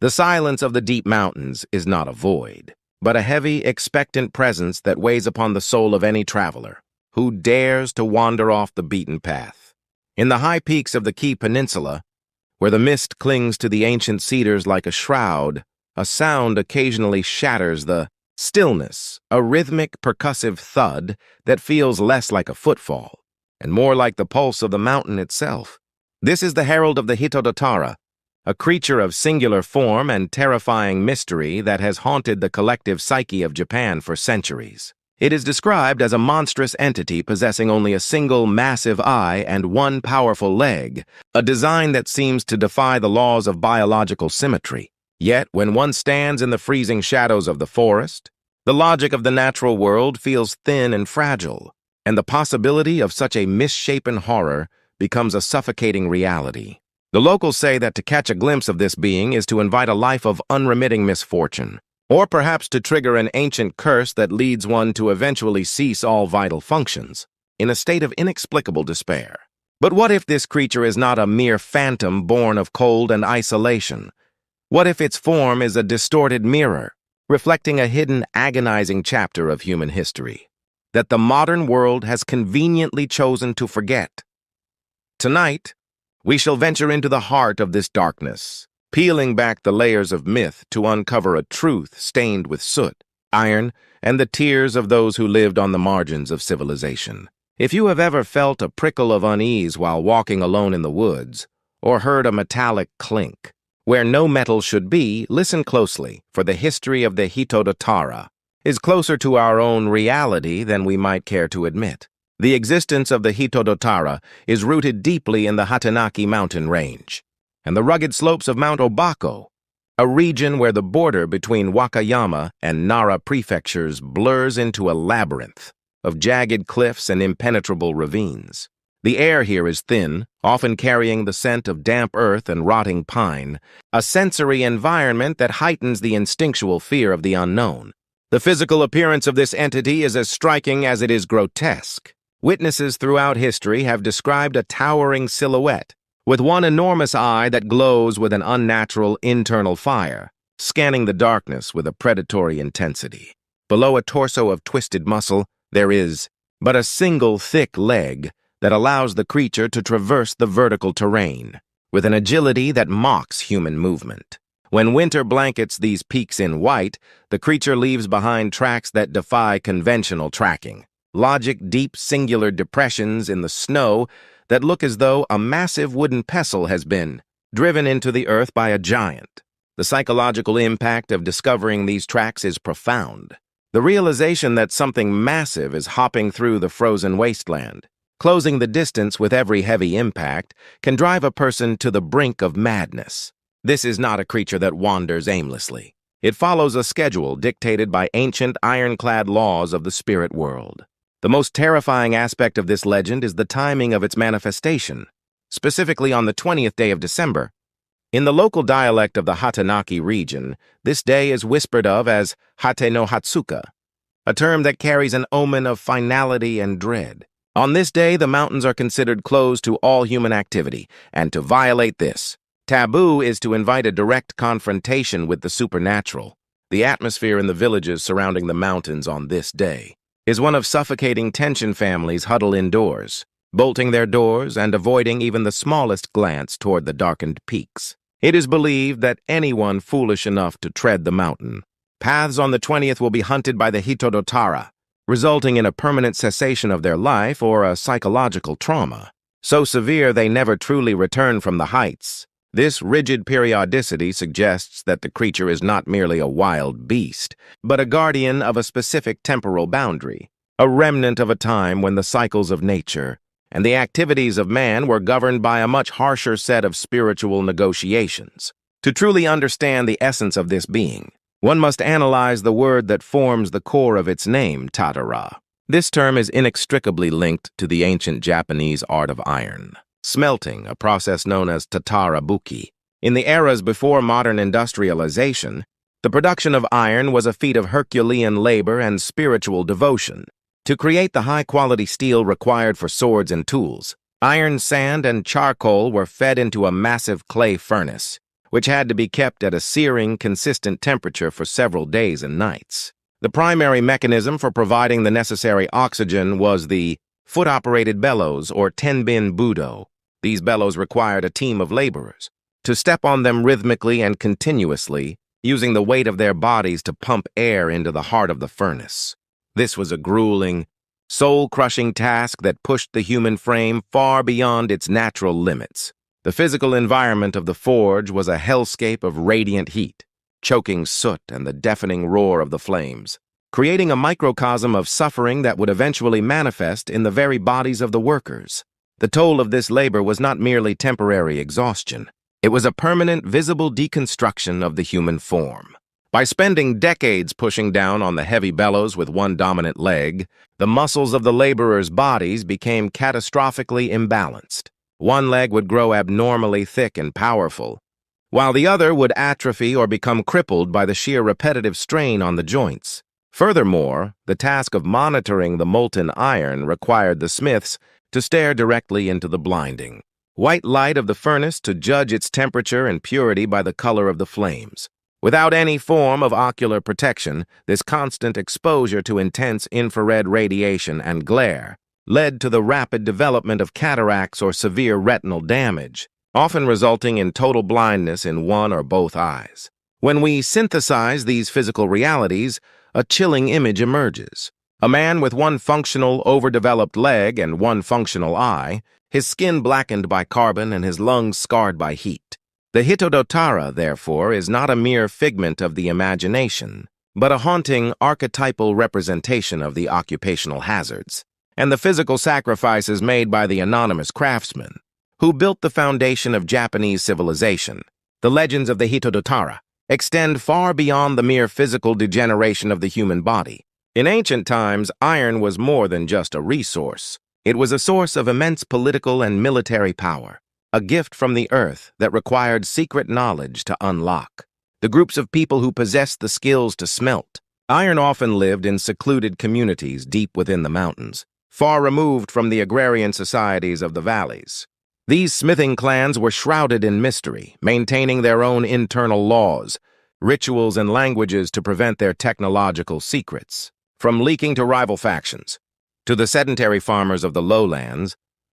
The silence of the deep mountains is not a void, but a heavy, expectant presence that weighs upon the soul of any traveler who dares to wander off the beaten path. In the high peaks of the Key Peninsula, where the mist clings to the ancient cedars like a shroud, a sound occasionally shatters the stillness, a rhythmic, percussive thud that feels less like a footfall and more like the pulse of the mountain itself. This is the herald of the Hitodotara, a creature of singular form and terrifying mystery that has haunted the collective psyche of Japan for centuries. It is described as a monstrous entity possessing only a single massive eye and one powerful leg, a design that seems to defy the laws of biological symmetry. Yet, when one stands in the freezing shadows of the forest, the logic of the natural world feels thin and fragile, and the possibility of such a misshapen horror becomes a suffocating reality. The locals say that to catch a glimpse of this being is to invite a life of unremitting misfortune, or perhaps to trigger an ancient curse that leads one to eventually cease all vital functions, in a state of inexplicable despair. But what if this creature is not a mere phantom born of cold and isolation? What if its form is a distorted mirror, reflecting a hidden, agonizing chapter of human history that the modern world has conveniently chosen to forget? Tonight, we shall venture into the heart of this darkness, peeling back the layers of myth to uncover a truth stained with soot, iron, and the tears of those who lived on the margins of civilization. If you have ever felt a prickle of unease while walking alone in the woods, or heard a metallic clink, where no metal should be, listen closely, for the history of the Hitodotara is closer to our own reality than we might care to admit. The existence of the Hitodotara is rooted deeply in the Hatanaki mountain range and the rugged slopes of Mount Obako, a region where the border between Wakayama and Nara prefectures blurs into a labyrinth of jagged cliffs and impenetrable ravines. The air here is thin, often carrying the scent of damp earth and rotting pine, a sensory environment that heightens the instinctual fear of the unknown. The physical appearance of this entity is as striking as it is grotesque. Witnesses throughout history have described a towering silhouette, with one enormous eye that glows with an unnatural internal fire, scanning the darkness with a predatory intensity. Below a torso of twisted muscle, there is but a single thick leg that allows the creature to traverse the vertical terrain, with an agility that mocks human movement. When winter blankets these peaks in white, the creature leaves behind tracks that defy conventional tracking. Deep singular depressions in the snow that look as though a massive wooden pestle has been driven into the earth by a giant. The psychological impact of discovering these tracks is profound. The realization that something massive is hopping through the frozen wasteland, closing the distance with every heavy impact, can drive a person to the brink of madness. This is not a creature that wanders aimlessly. It follows a schedule dictated by ancient ironclad laws of the spirit world. The most terrifying aspect of this legend is the timing of its manifestation, specifically on the 20th day of December. In the local dialect of the Hatanaki region, this day is whispered of as Hate no Hatsuka, a term that carries an omen of finality and dread. On this day, the mountains are considered closed to all human activity, and to violate this taboo is to invite a direct confrontation with the supernatural. The atmosphere in the villages surrounding the mountains on this day is one of suffocating tension. Families huddle indoors, bolting their doors and avoiding even the smallest glance toward the darkened peaks. It is believed that anyone foolish enough to tread the mountain paths on the 20th will be hunted by the Hitodotara, resulting in a permanent cessation of their life or a psychological trauma, so severe they never truly return from the heights. This rigid periodicity suggests that the creature is not merely a wild beast, but a guardian of a specific temporal boundary, a remnant of a time when the cycles of nature and the activities of man were governed by a much harsher set of spiritual negotiations. To truly understand the essence of this being, one must analyze the word that forms the core of its name, tatara. This term is inextricably linked to the ancient Japanese art of iron. Smelting, a process known as tatarabuki. In the eras before modern industrialization, the production of iron was a feat of Herculean labor and spiritual devotion. To create the high-quality steel required for swords and tools, iron, sand, and charcoal were fed into a massive clay furnace, which had to be kept at a searing, consistent temperature for several days and nights. The primary mechanism for providing the necessary oxygen was the foot-operated bellows, or tenbin budo. These bellows required a team of laborers to step on them rhythmically and continuously, using the weight of their bodies to pump air into the heart of the furnace. This was a grueling, soul-crushing task that pushed the human frame far beyond its natural limits. The physical environment of the forge was a hellscape of radiant heat, choking soot and the deafening roar of the flames, creating a microcosm of suffering that would eventually manifest in the very bodies of the workers. The toll of this labor was not merely temporary exhaustion. It was a permanent, visible deconstruction of the human form. By spending decades pushing down on the heavy bellows with one dominant leg, the muscles of the laborers' bodies became catastrophically imbalanced. One leg would grow abnormally thick and powerful, while the other would atrophy or become crippled by the sheer repetitive strain on the joints. Furthermore, the task of monitoring the molten iron required the smiths to stare directly into the blinding white light of the furnace to judge its temperature and purity by the color of the flames. Without any form of ocular protection, this constant exposure to intense infrared radiation and glare led to the rapid development of cataracts or severe retinal damage, often resulting in total blindness in one or both eyes. When we synthesize these physical realities, a chilling image emerges. A man with one functional, overdeveloped leg and one functional eye, his skin blackened by carbon and his lungs scarred by heat. The Hitodotara, therefore, is not a mere figment of the imagination, but a haunting archetypal representation of the occupational hazards and the physical sacrifices made by the anonymous craftsmen who built the foundation of Japanese civilization. The legends of the Hitodotara extend far beyond the mere physical degeneration of the human body. In ancient times, iron was more than just a resource. It was a source of immense political and military power, a gift from the earth that required secret knowledge to unlock. The groups of people who possessed the skills to smelt. Iron often lived in secluded communities deep within the mountains, far removed from the agrarian societies of the valleys. These smithing clans were shrouded in mystery, maintaining their own internal laws, rituals, and languages to prevent their technological secrets from leaking to rival factions. To the sedentary farmers of the lowlands,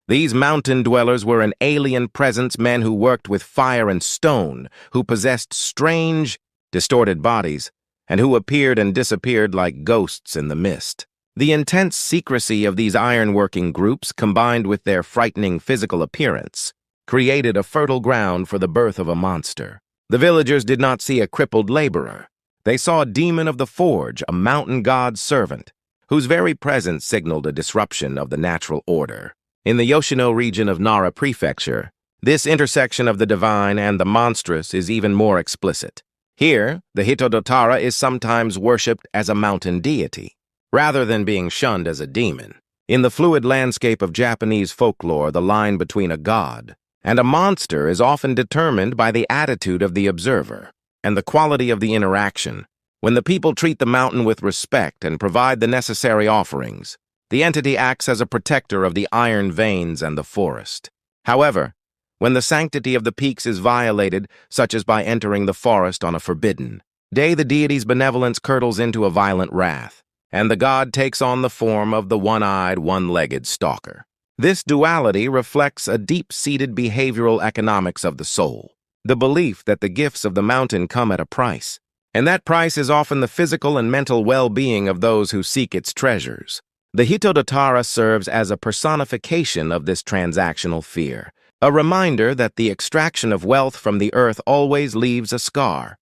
these mountain dwellers were an alien presence, men who worked with fire and stone, who possessed strange, distorted bodies, and who appeared and disappeared like ghosts in the mist. The intense secrecy of these ironworking groups, combined with their frightening physical appearance, created a fertile ground for the birth of a monster. The villagers did not see a crippled laborer. They saw a demon of the forge, a mountain god's servant, whose very presence signaled a disruption of the natural order. In the Yoshino region of Nara Prefecture, this intersection of the divine and the monstrous is even more explicit. Here, the Hitodotara is sometimes worshipped as a mountain deity, rather than being shunned as a demon. In the fluid landscape of Japanese folklore, the line between a god and a monster is often determined by the attitude of the observer and the quality of the interaction. When the people treat the mountain with respect and provide the necessary offerings, the entity acts as a protector of the iron veins and the forest. However, when the sanctity of the peaks is violated, such as by entering the forest on a forbidden day, the deity's benevolence curdles into a violent wrath, and the god takes on the form of the one-eyed, one-legged stalker. This duality reflects a deep-seated behavioral economics of the soul, the belief that the gifts of the mountain come at a price, and that price is often the physical and mental well-being of those who seek its treasures. The Hitodotara serves as a personification of this transactional fear, a reminder that the extraction of wealth from the earth always leaves a scar,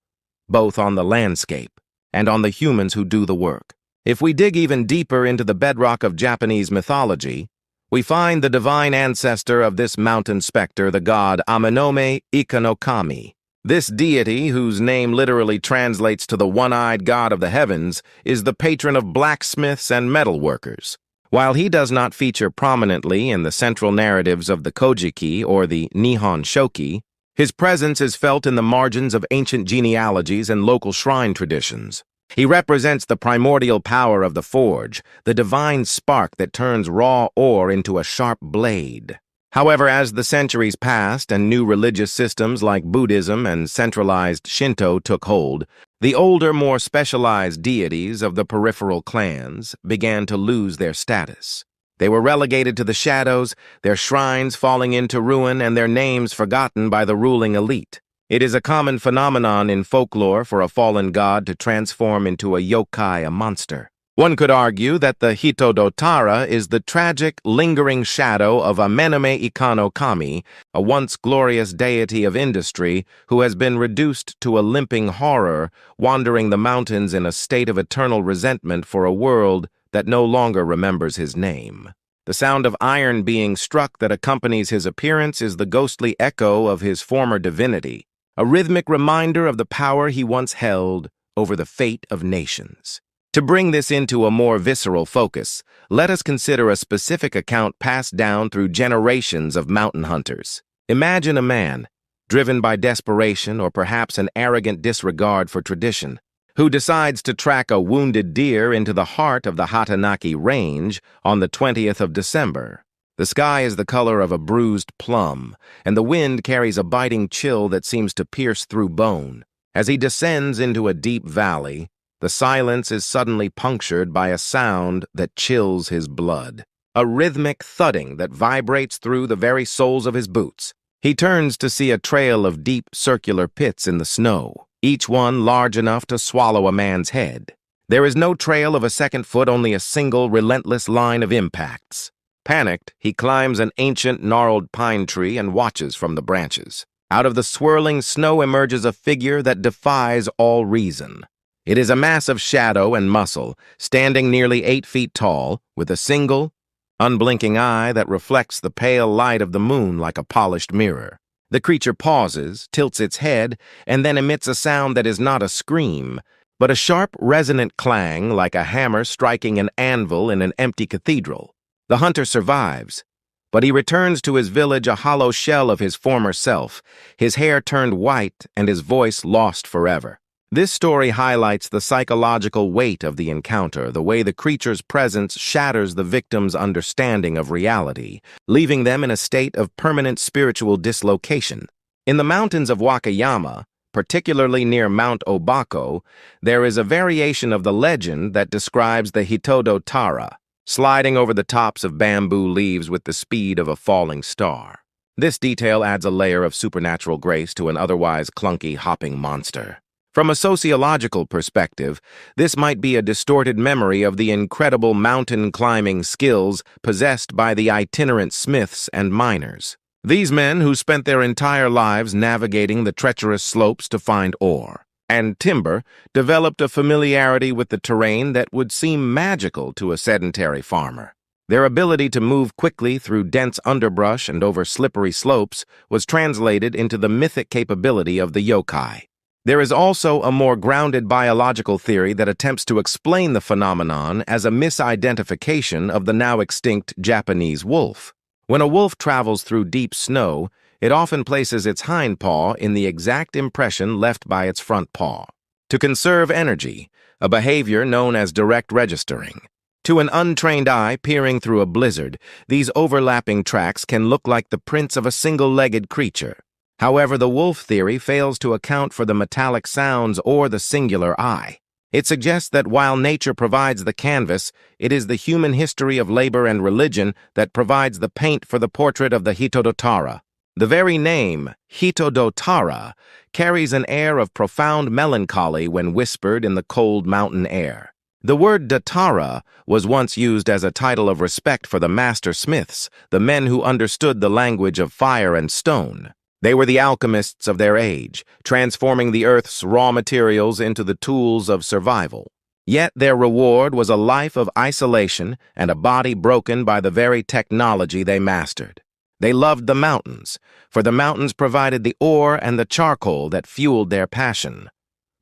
both on the landscape and on the humans who do the work. If we dig even deeper into the bedrock of Japanese mythology, we find the divine ancestor of this mountain specter, the god Abominable Ikanokami. This deity, whose name literally translates to the one-eyed god of the heavens, is the patron of blacksmiths and metalworkers. While he does not feature prominently in the central narratives of the Kojiki or the Nihon Shoki, his presence is felt in the margins of ancient genealogies and local shrine traditions. He represents the primordial power of the forge, the divine spark that turns raw ore into a sharp blade. However, as the centuries passed and new religious systems like Buddhism and centralized Shinto took hold, the older, more specialized deities of the peripheral clans began to lose their status. They were relegated to the shadows, their shrines falling into ruin and their names forgotten by the ruling elite. It is a common phenomenon in folklore for a fallen god to transform into a yokai, a monster. One could argue that the Hitodotara is the tragic, lingering shadow of Abominable Ikanokami, a once glorious deity of industry who has been reduced to a limping horror, wandering the mountains in a state of eternal resentment for a world that no longer remembers his name. The sound of iron being struck that accompanies his appearance is the ghostly echo of his former divinity, a rhythmic reminder of the power he once held over the fate of nations. To bring this into a more visceral focus, let us consider a specific account passed down through generations of mountain hunters. Imagine a man, driven by desperation or perhaps an arrogant disregard for tradition, who decides to track a wounded deer into the heart of the Hatanaki Range on the 20th of December. The sky is the color of a bruised plum, and the wind carries a biting chill that seems to pierce through bone. As he descends into a deep valley, the silence is suddenly punctured by a sound that chills his blood, a rhythmic thudding that vibrates through the very soles of his boots. He turns to see a trail of deep circular pits in the snow, each one large enough to swallow a man's head. There is no trail of a second foot, only a single relentless line of impacts. Panicked, he climbs an ancient gnarled pine tree and watches from the branches. Out of the swirling snow emerges a figure that defies all reason. It is a mass of shadow and muscle, standing nearly 8 feet tall, with a single, unblinking eye that reflects the pale light of the moon like a polished mirror. The creature pauses, tilts its head, and then emits a sound that is not a scream, but a sharp, resonant clang like a hammer striking an anvil in an empty cathedral. The hunter survives, but he returns to his village a hollow shell of his former self, his hair turned white and his voice lost forever. This story highlights the psychological weight of the encounter, the way the creature's presence shatters the victim's understanding of reality, leaving them in a state of permanent spiritual dislocation. In the mountains of Wakayama, particularly near Mount Obako, there is a variation of the legend that describes the Hitodo Tara, sliding over the tops of bamboo leaves with the speed of a falling star. This detail adds a layer of supernatural grace to an otherwise clunky hopping monster. From a sociological perspective, this might be a distorted memory of the incredible mountain climbing skills possessed by the itinerant smiths and miners. These men, who spent their entire lives navigating the treacherous slopes to find ore and timber, developed a familiarity with the terrain that would seem magical to a sedentary farmer. Their ability to move quickly through dense underbrush and over slippery slopes was translated into the mythic capability of the yokai. There is also a more grounded biological theory that attempts to explain the phenomenon as a misidentification of the now extinct Japanese wolf. When a wolf travels through deep snow, it often places its hind paw in the exact impression left by its front paw, to conserve energy, a behavior known as direct registering. To an untrained eye peering through a blizzard, these overlapping tracks can look like the prints of a single-legged creature. However, the wolf theory fails to account for the metallic sounds or the singular eye. It suggests that while nature provides the canvas, it is the human history of labor and religion that provides the paint for the portrait of the Hitodotara. The very name, Hitodotara, carries an air of profound melancholy when whispered in the cold mountain air. The word Datara was once used as a title of respect for the master smiths, the men who understood the language of fire and stone. They were the alchemists of their age, transforming the earth's raw materials into the tools of survival. Yet their reward was a life of isolation and a body broken by the very technology they mastered. They loved the mountains, for the mountains provided the ore and the charcoal that fueled their passion.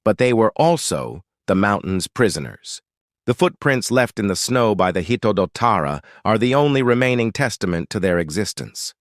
But they were also the mountains' prisoners. The footprints left in the snow by the Hitodotara are the only remaining testament to their existence.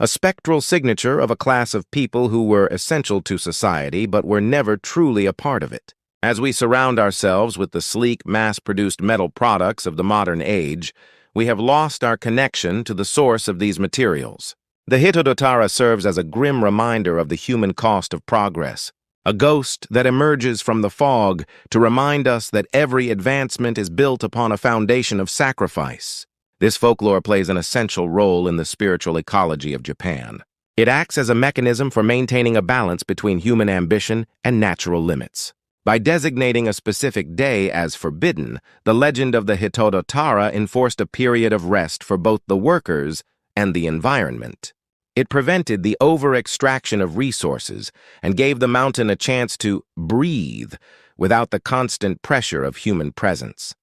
A spectral signature of a class of people who were essential to society but were never truly a part of it. As we surround ourselves with the sleek, mass-produced metal products of the modern age, we have lost our connection to the source of these materials. The Hitodotara serves as a grim reminder of the human cost of progress, a ghost that emerges from the fog to remind us that every advancement is built upon a foundation of sacrifice. This folklore plays an essential role in the spiritual ecology of Japan. It acts as a mechanism for maintaining a balance between human ambition and natural limits. By designating a specific day as forbidden, the legend of the Hitodotara enforced a period of rest for both the workers and the environment. It prevented the over-extraction of resources and gave the mountain a chance to breathe without the constant pressure of human presence.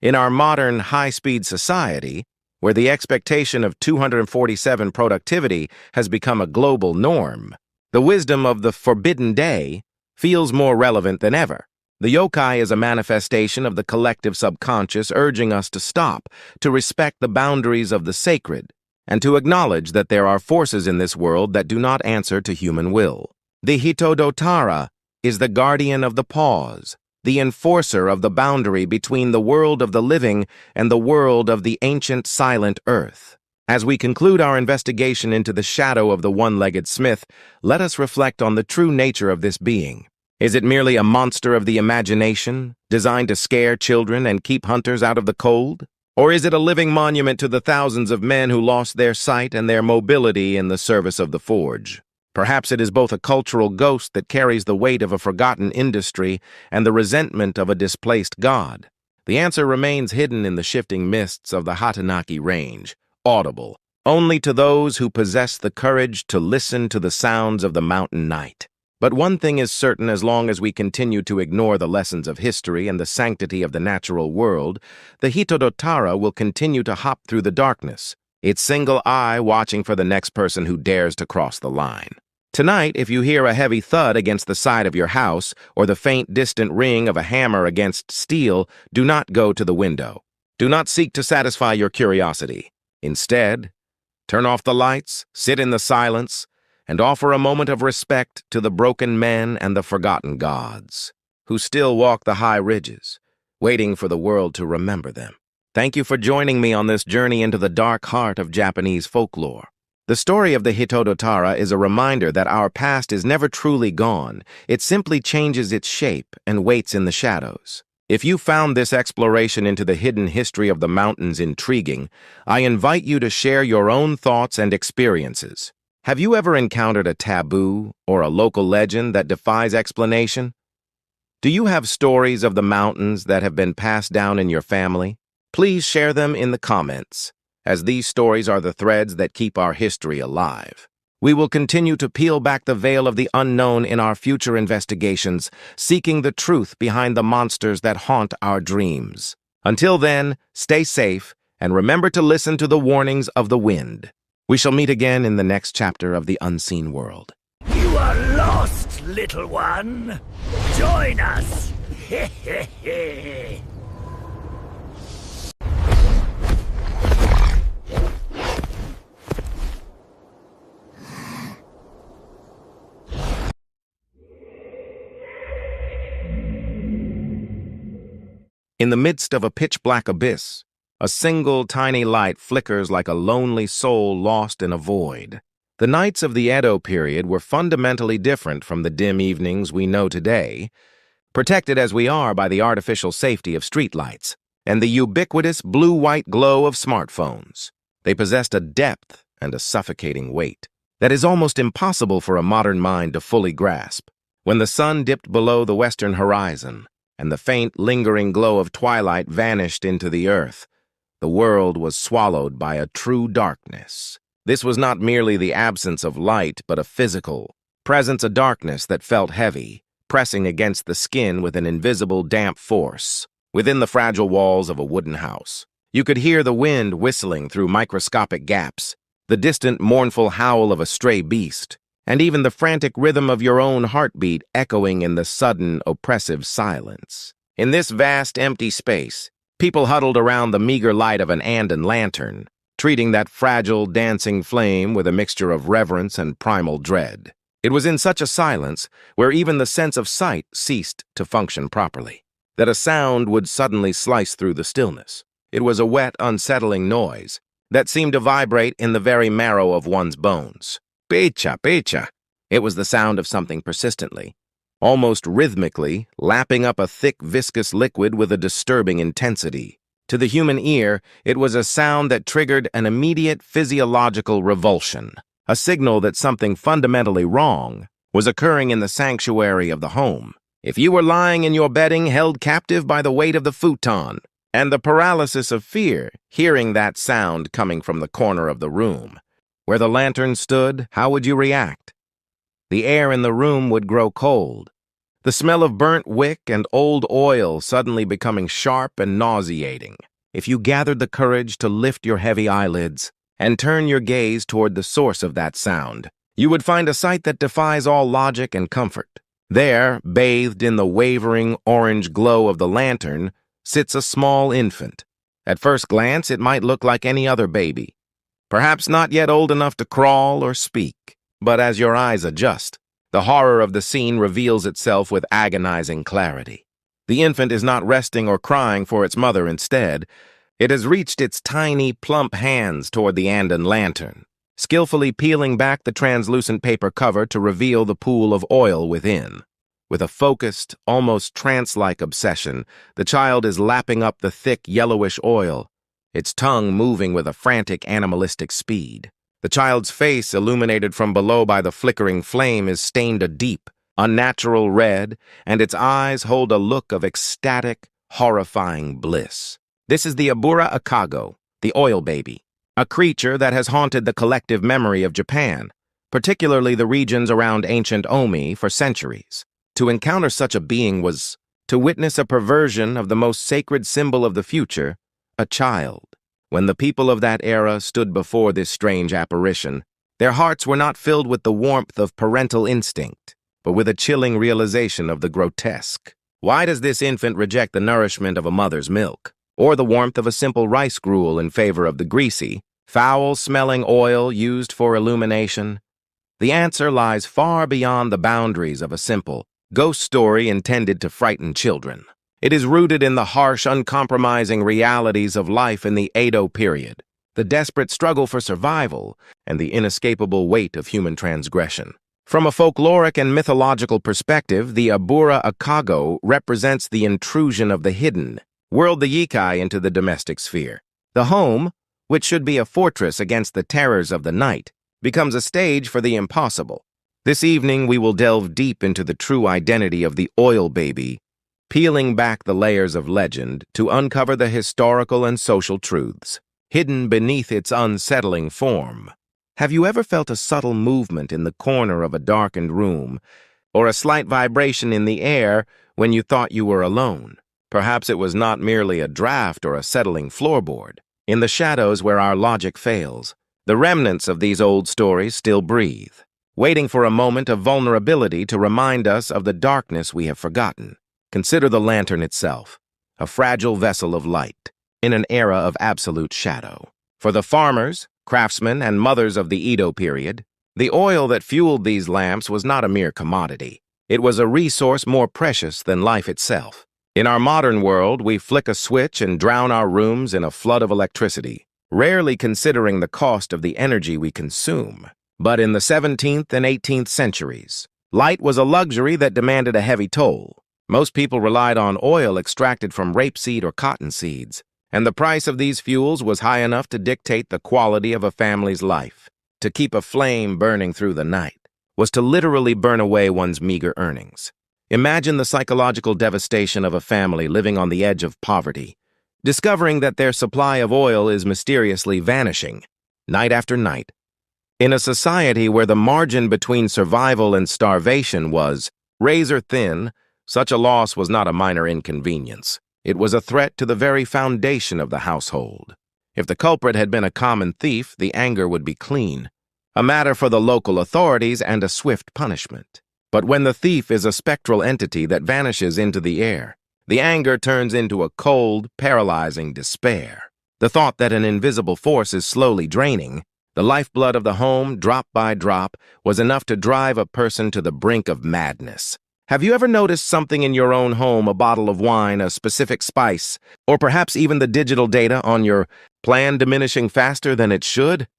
In our modern high-speed society, where the expectation of 247 productivity has become a global norm, the wisdom of the Forbidden Day feels more relevant than ever. The yokai is a manifestation of the collective subconscious urging us to stop, to respect the boundaries of the sacred, and to acknowledge that there are forces in this world that do not answer to human will. The Hitodotara is the guardian of the pause, the enforcer of the boundary between the world of the living and the world of the ancient silent earth. As we conclude our investigation into the shadow of the one-legged smith, let us reflect on the true nature of this being. Is it merely a monster of the imagination, designed to scare children and keep hunters out of the cold? Or is it a living monument to the thousands of men who lost their sight and their mobility in the service of the forge? Perhaps it is both a cultural ghost that carries the weight of a forgotten industry and the resentment of a displaced god. The answer remains hidden in the shifting mists of the Hatanaki Range, audible only to those who possess the courage to listen to the sounds of the mountain night. But one thing is certain: as long as we continue to ignore the lessons of history and the sanctity of the natural world, the Hitodotara will continue to hop through the darkness, its single eye watching for the next person who dares to cross the line. Tonight, if you hear a heavy thud against the side of your house or the faint, distant ring of a hammer against steel, do not go to the window. Do not seek to satisfy your curiosity. Instead, turn off the lights, sit in the silence, and offer a moment of respect to the broken men and the forgotten gods, who still walk the high ridges, waiting for the world to remember them. Thank you for joining me on this journey into the dark heart of Japanese folklore. The story of the Hitodotara is a reminder that our past is never truly gone. It simply changes its shape and waits in the shadows. If you found this exploration into the hidden history of the mountains intriguing, I invite you to share your own thoughts and experiences. Have you ever encountered a taboo or a local legend that defies explanation? Do you have stories of the mountains that have been passed down in your family? Please share them in the comments, as these stories are the threads that keep our history alive. We will continue to peel back the veil of the unknown in our future investigations, seeking the truth behind the monsters that haunt our dreams. Until then, stay safe and remember to listen to the warnings of the wind. We shall meet again in the next chapter of The Unseen World. You are lost, little one. Join us. In the midst of a pitch-black abyss, a single tiny light flickers like a lonely soul lost in a void. The nights of the Edo period were fundamentally different from the dim evenings we know today, protected as we are by the artificial safety of streetlights and the ubiquitous blue-white glow of smartphones. They possessed a depth and a suffocating weight that is almost impossible for a modern mind to fully grasp. When the sun dipped below the western horizon, and the faint, lingering glow of twilight vanished into the earth, the world was swallowed by a true darkness. This was not merely the absence of light, but a physical presence of darkness that felt heavy, pressing against the skin with an invisible damp force. Within the fragile walls of a wooden house, you could hear the wind whistling through microscopic gaps, the distant, mournful howl of a stray beast, and even the frantic rhythm of your own heartbeat echoing in the sudden, oppressive silence. In this vast, empty space, people huddled around the meager light of an Andan lantern, treating that fragile, dancing flame with a mixture of reverence and primal dread. It was in such a silence, where even the sense of sight ceased to function properly, that a sound would suddenly slice through the stillness. It was a wet, unsettling noise that seemed to vibrate in the very marrow of one's bones. Pecha, pecha. It was the sound of something persistently, almost rhythmically, lapping up a thick, viscous liquid with a disturbing intensity. To the human ear, it was a sound that triggered an immediate physiological revulsion, a signal that something fundamentally wrong was occurring in the sanctuary of the home. If you were lying in your bedding, held captive by the weight of the futon, and the paralysis of fear, hearing that sound coming from the corner of the room, where the lantern stood, how would you react? The air in the room would grow cold, the smell of burnt wick and old oil suddenly becoming sharp and nauseating. If you gathered the courage to lift your heavy eyelids and turn your gaze toward the source of that sound, you would find a sight that defies all logic and comfort. There, bathed in the wavering orange glow of the lantern, sits a small infant. At first glance, it might look like any other baby, perhaps not yet old enough to crawl or speak. But as your eyes adjust, the horror of the scene reveals itself with agonizing clarity. The infant is not resting or crying for its mother instead. It has reached its tiny, plump hands toward the Andan lantern, skillfully peeling back the translucent paper cover to reveal the pool of oil within. With a focused, almost trance-like obsession, the child is lapping up the thick, yellowish oil, its tongue moving with a frantic, animalistic speed. The child's face, illuminated from below by the flickering flame, is stained a deep, unnatural red, and its eyes hold a look of ecstatic, horrifying bliss. This is the Abura Akago, the oil baby, a creature that has haunted the collective memory of Japan, particularly the regions around ancient Omi, for centuries. To encounter such a being was to witness a perversion of the most sacred symbol of the future, a child. When the people of that era stood before this strange apparition, their hearts were not filled with the warmth of parental instinct, but with a chilling realization of the grotesque. Why does this infant reject the nourishment of a mother's milk? or the warmth of a simple rice gruel in favor of the greasy, foul-smelling oil used for illumination? The answer lies far beyond the boundaries of a simple ghost story intended to frighten children. It is rooted in the harsh, uncompromising realities of life in the Edo period, the desperate struggle for survival, and the inescapable weight of human transgression. From a folkloric and mythological perspective, the Abura Akago represents the intrusion of the hidden, world the Yokai into the domestic sphere. The home, which should be a fortress against the terrors of the night, becomes a stage for the impossible. This evening we will delve deep into the true identity of the oil baby, peeling back the layers of legend to uncover the historical and social truths hidden beneath its unsettling form. Have you ever felt a subtle movement in the corner of a darkened room, or a slight vibration in the air when you thought you were alone? Perhaps it was not merely a draft or a settling floorboard. In the shadows where our logic fails, the remnants of these old stories still breathe, waiting for a moment of vulnerability to remind us of the darkness we have forgotten. Consider the lantern itself, a fragile vessel of light, in an era of absolute shadow. For the farmers, craftsmen, and mothers of the Edo period, the oil that fueled these lamps was not a mere commodity. It was a resource more precious than life itself. In our modern world, we flick a switch and drown our rooms in a flood of electricity, rarely considering the cost of the energy we consume. But in the 17th and 18th centuries, light was a luxury that demanded a heavy toll. Most people relied on oil extracted from rapeseed or cotton seeds, and the price of these fuels was high enough to dictate the quality of a family's life. To keep a flame burning through the night was to literally burn away one's meager earnings. Imagine the psychological devastation of a family living on the edge of poverty, discovering that their supply of oil is mysteriously vanishing, night after night. In a society where the margin between survival and starvation was razor thin, such a loss was not a minor inconvenience. It was a threat to the very foundation of the household. If the culprit had been a common thief, the anger would be clean, a matter for the local authorities and a swift punishment. But when the thief is a spectral entity that vanishes into the air, the anger turns into a cold, paralyzing despair. The thought that an invisible force is slowly draining the lifeblood of the home, drop by drop, was enough to drive a person to the brink of madness. Have you ever noticed something in your own home, a bottle of wine, a specific spice, or perhaps even the digital data on your plan diminishing faster than it should?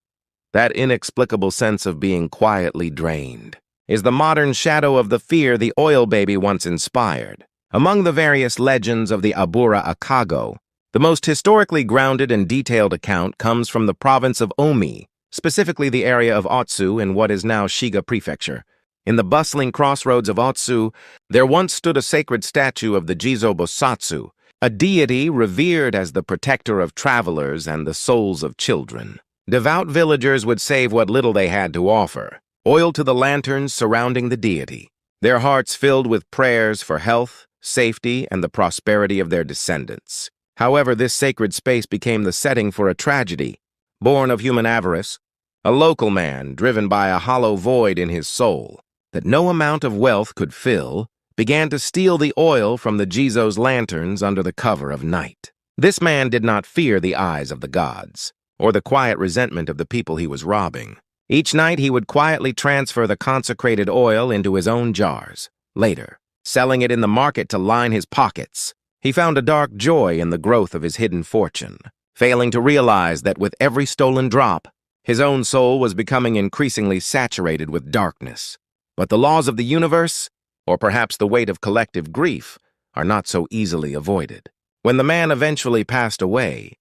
That inexplicable sense of being quietly drained is the modern shadow of the fear the oil baby once inspired. Among the various legends of the Abura Akago, the most historically grounded and detailed account comes from the province of Omi, specifically the area of Otsu in what is now Shiga Prefecture. In the bustling crossroads of Otsu, there once stood a sacred statue of the Jizo Bosatsu, a deity revered as the protector of travelers and the souls of children. Devout villagers would save what little they had to offer, oil to the lanterns surrounding the deity, their hearts filled with prayers for health, safety, and the prosperity of their descendants. However, this sacred space became the setting for a tragedy, born of human avarice, a local man driven by a hollow void in his soul that no amount of wealth could fill, began to steal the oil from the Jizo's lanterns under the cover of night. This man did not fear the eyes of the gods, or the quiet resentment of the people he was robbing. Each night he would quietly transfer the consecrated oil into his own jars, later, selling it in the market to line his pockets. He found a dark joy in the growth of his hidden fortune, failing to realize that with every stolen drop, his own soul was becoming increasingly saturated with darkness. But the laws of the universe, or perhaps the weight of collective grief, are not so easily avoided. When the man eventually passed away,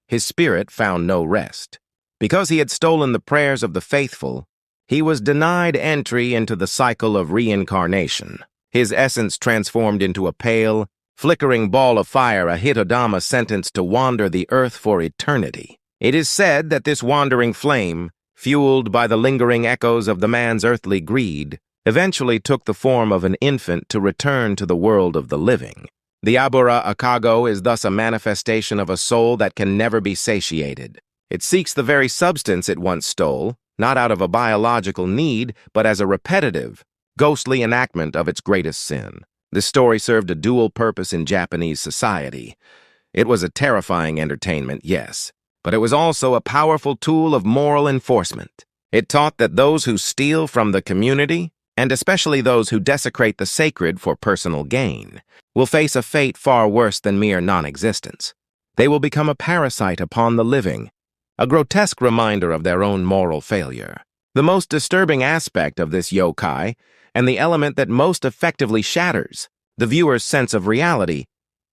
his spirit found no rest. Because he had stolen the prayers of the faithful, he was denied entry into the cycle of reincarnation. His essence transformed into a pale, flickering ball of fire, a Hitodama sentenced to wander the earth for eternity. It is said that this wandering flame, fueled by the lingering echoes of the man's earthly greed, eventually took the form of an infant to return to the world of the living. The Abura Akago is thus a manifestation of a soul that can never be satiated. It seeks the very substance it once stole, not out of a biological need, but as a repetitive, ghostly enactment of its greatest sin. This story served a dual purpose in Japanese society. It was a terrifying entertainment, yes, but it was also a powerful tool of moral enforcement. It taught that those who steal from the community, and especially those who desecrate the sacred for personal gain, will face a fate far worse than mere non-existence. They will become a parasite upon the living, a grotesque reminder of their own moral failure. The most disturbing aspect of this yokai, and the element that most effectively shatters the viewer's sense of reality,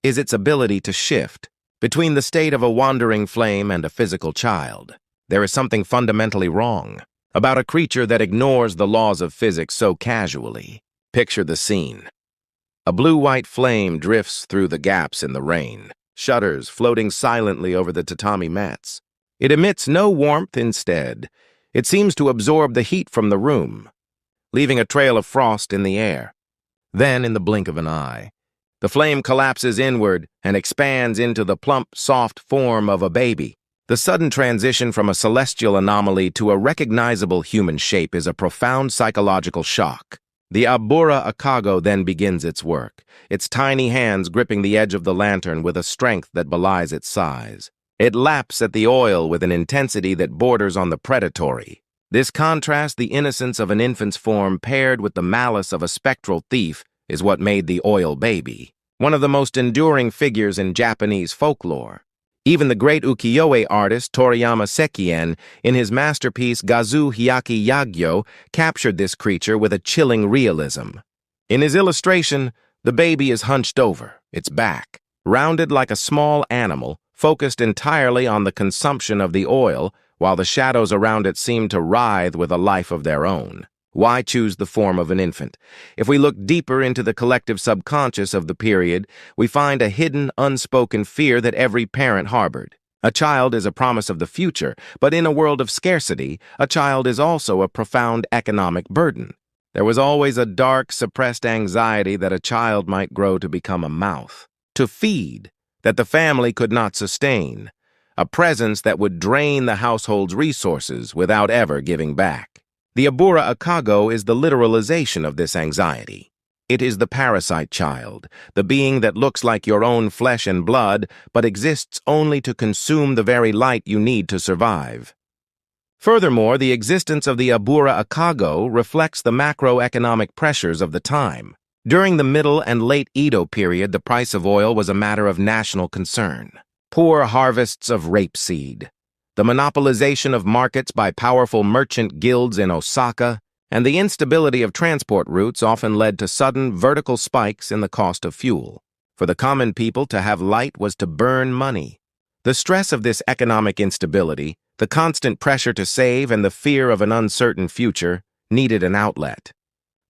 is its ability to shift between the state of a wandering flame and a physical child. There is something fundamentally wrong about a creature that ignores the laws of physics so casually. Picture the scene. A blue-white flame drifts through the gaps in the rain, shudders floating silently over the tatami mats. It emits no warmth instead. It seems to absorb the heat from the room, leaving a trail of frost in the air. Then, in the blink of an eye, the flame collapses inward and expands into the plump, soft form of a baby. The sudden transition from a celestial anomaly to a recognizable human shape is a profound psychological shock. The Abura Akago then begins its work, its tiny hands gripping the edge of the lantern with a strength that belies its size. It laps at the oil with an intensity that borders on the predatory. This contrast, the innocence of an infant's form paired with the malice of a spectral thief, is what made the oil baby one of the most enduring figures in Japanese folklore. Even the great ukiyo-e artist Toriyama Sekien, in his masterpiece Gazu Hyaki Yagyo, captured this creature with a chilling realism. In his illustration, the baby is hunched over, its back, rounded like a small animal, focused entirely on the consumption of the oil, while the shadows around it seem to writhe with a life of their own. Why choose the form of an infant? If we look deeper into the collective subconscious of the period, we find a hidden, unspoken fear that every parent harbored. A child is a promise of the future, but in a world of scarcity, a child is also a profound economic burden. There was always a dark, suppressed anxiety that a child might grow to become a mouth, to feed, that the family could not sustain, a presence that would drain the household's resources without ever giving back. The Abura Akago is the literalization of this anxiety. It is the parasite child, the being that looks like your own flesh and blood, but exists only to consume the very light you need to survive. Furthermore, the existence of the Abura Akago reflects the macroeconomic pressures of the time. During the Middle and Late Edo period, the price of oil was a matter of national concern. Poor harvests of rapeseed, the monopolization of markets by powerful merchant guilds in Osaka, and the instability of transport routes often led to sudden vertical spikes in the cost of fuel. For the common people, to have light was to burn money. The stress of this economic instability, the constant pressure to save, and the fear of an uncertain future needed an outlet.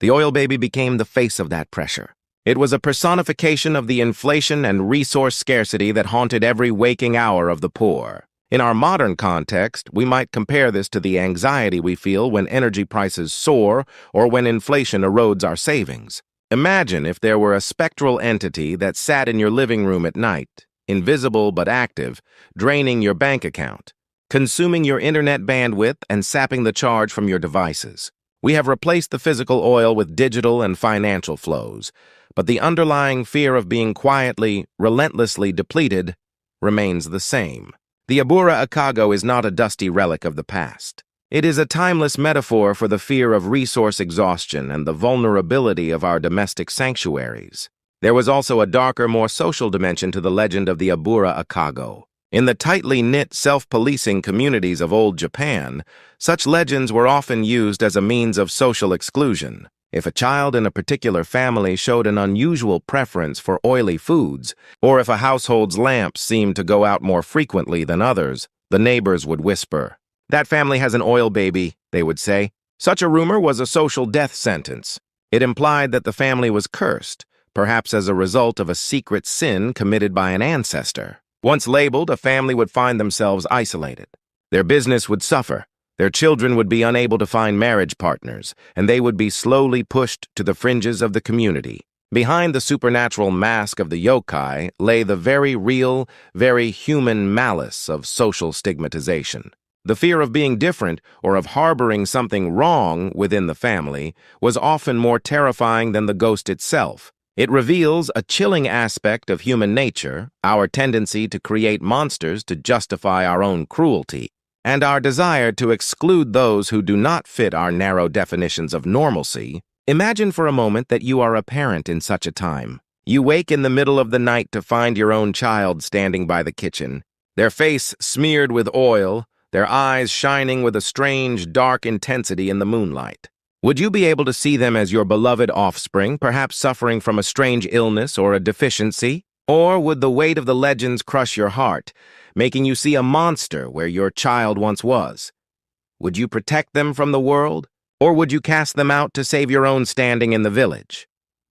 The oil baby became the face of that pressure. It was a personification of the inflation and resource scarcity that haunted every waking hour of the poor. In our modern context, we might compare this to the anxiety we feel when energy prices soar or when inflation erodes our savings. Imagine if there were a spectral entity that sat in your living room at night, invisible but active, draining your bank account, consuming your internet bandwidth and sapping the charge from your devices. We have replaced the physical oil with digital and financial flows, but the underlying fear of being quietly, relentlessly depleted remains the same. The Abura Akago is not a dusty relic of the past. It is a timeless metaphor for the fear of resource exhaustion and the vulnerability of our domestic sanctuaries. There was also a darker, more social dimension to the legend of the Abura Akago. In the tightly knit, self-policing communities of old Japan, such legends were often used as a means of social exclusion. If a child in a particular family showed an unusual preference for oily foods, or if a household's lamps seemed to go out more frequently than others, the neighbors would whisper, "That family has an oil baby," they would say. Such a rumor was a social death sentence. It implied that the family was cursed, perhaps as a result of a secret sin committed by an ancestor. Once labeled, a family would find themselves isolated. Their business would suffer. Their children would be unable to find marriage partners, and they would be slowly pushed to the fringes of the community. Behind the supernatural mask of the yokai lay the very real, very human malice of social stigmatization. The fear of being different or of harboring something wrong within the family was often more terrifying than the ghost itself. It reveals a chilling aspect of human nature, our tendency to create monsters to justify our own cruelty, and our desire to exclude those who do not fit our narrow definitions of normalcy. Imagine for a moment that you are a parent in such a time. You wake in the middle of the night to find your own child standing by the kitchen, their face smeared with oil, their eyes shining with a strange, dark intensity in the moonlight. Would you be able to see them as your beloved offspring, perhaps suffering from a strange illness or a deficiency? Or would the weight of the legends crush your heart, making you see a monster where your child once was? Would you protect them from the world, or would you cast them out to save your own standing in the village?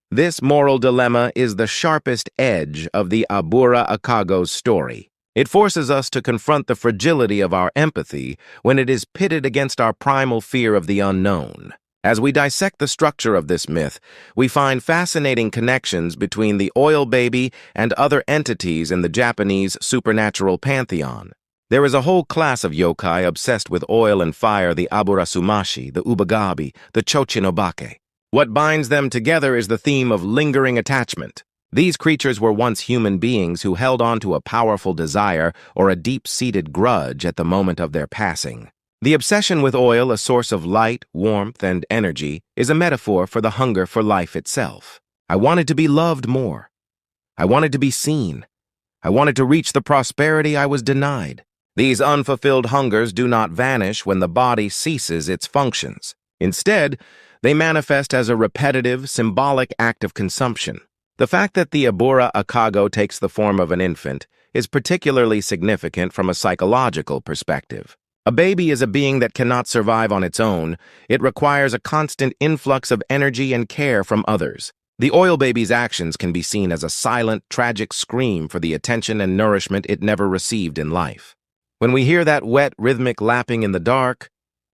This moral dilemma is the sharpest edge of the Abura Akago's story. It forces us to confront the fragility of our empathy when it is pitted against our primal fear of the unknown. As we dissect the structure of this myth, we find fascinating connections between the oil baby and other entities in the Japanese supernatural pantheon. There is a whole class of yokai obsessed with oil and fire: the aburasumashi, the ubagabi, the chochinobake. What binds them together is the theme of lingering attachment. These creatures were once human beings who held on to a powerful desire or a deep-seated grudge at the moment of their passing. The obsession with oil, a source of light, warmth, and energy, is a metaphor for the hunger for life itself. I wanted to be loved more. I wanted to be seen. I wanted to reach the prosperity I was denied. These unfulfilled hungers do not vanish when the body ceases its functions. Instead, they manifest as a repetitive, symbolic act of consumption. The fact that the Abura Akago takes the form of an infant is particularly significant from a psychological perspective. A baby is a being that cannot survive on its own. It requires a constant influx of energy and care from others. The oil baby's actions can be seen as a silent, tragic scream for the attention and nourishment it never received in life. When we hear that wet, rhythmic lapping in the dark,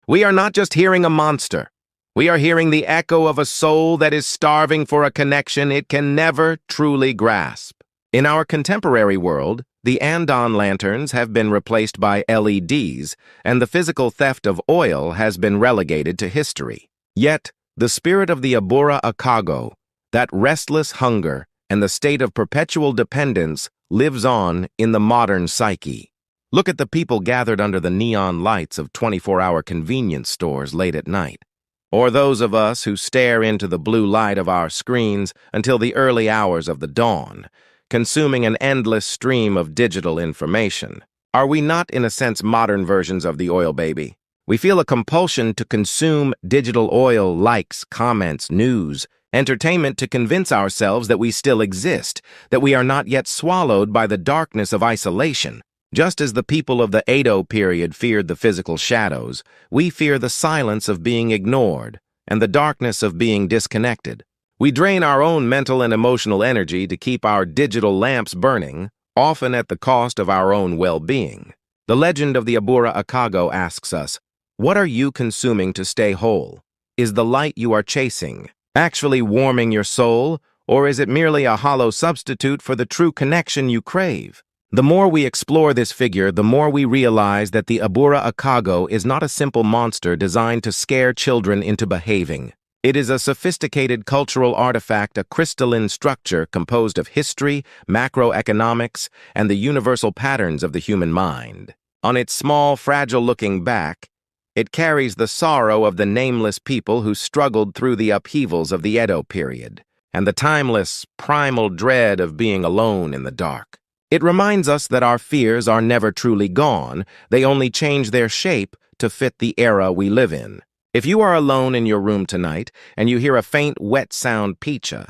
we are not just hearing a monster. We are hearing the echo of a soul that is starving for a connection it can never truly grasp. In our contemporary world, the Andon lanterns have been replaced by LEDs, and the physical theft of oil has been relegated to history. Yet, the spirit of the Abura Akago, that restless hunger and the state of perpetual dependence, lives on in the modern psyche. Look at the people gathered under the neon lights of 24-hour convenience stores late at night, or those of us who stare into the blue light of our screens until the early hours of the dawn, consuming an endless stream of digital information. Are we not, in a sense, modern versions of the oil baby? We feel a compulsion to consume digital oil, likes, comments, news, entertainment to convince ourselves that we still exist, that we are not yet swallowed by the darkness of isolation. Just as the people of the Edo period feared the physical shadows, we fear the silence of being ignored and the darkness of being disconnected. We drain our own mental and emotional energy to keep our digital lamps burning, often at the cost of our own well-being. The legend of the Abura Akago asks us, what are you consuming to stay whole? Is the light you are chasing actually warming your soul, or is it merely a hollow substitute for the true connection you crave? The more we explore this figure, the more we realize that the Abura Akago is not a simple monster designed to scare children into behaving. It is a sophisticated cultural artifact, a crystalline structure composed of history, macroeconomics, and the universal patterns of the human mind. On its small, fragile-looking back, it carries the sorrow of the nameless people who struggled through the upheavals of the Edo period, and the timeless, primal dread of being alone in the dark. It reminds us that our fears are never truly gone, they only change their shape to fit the era we live in. If you are alone in your room tonight and you hear a faint, wet sound pecha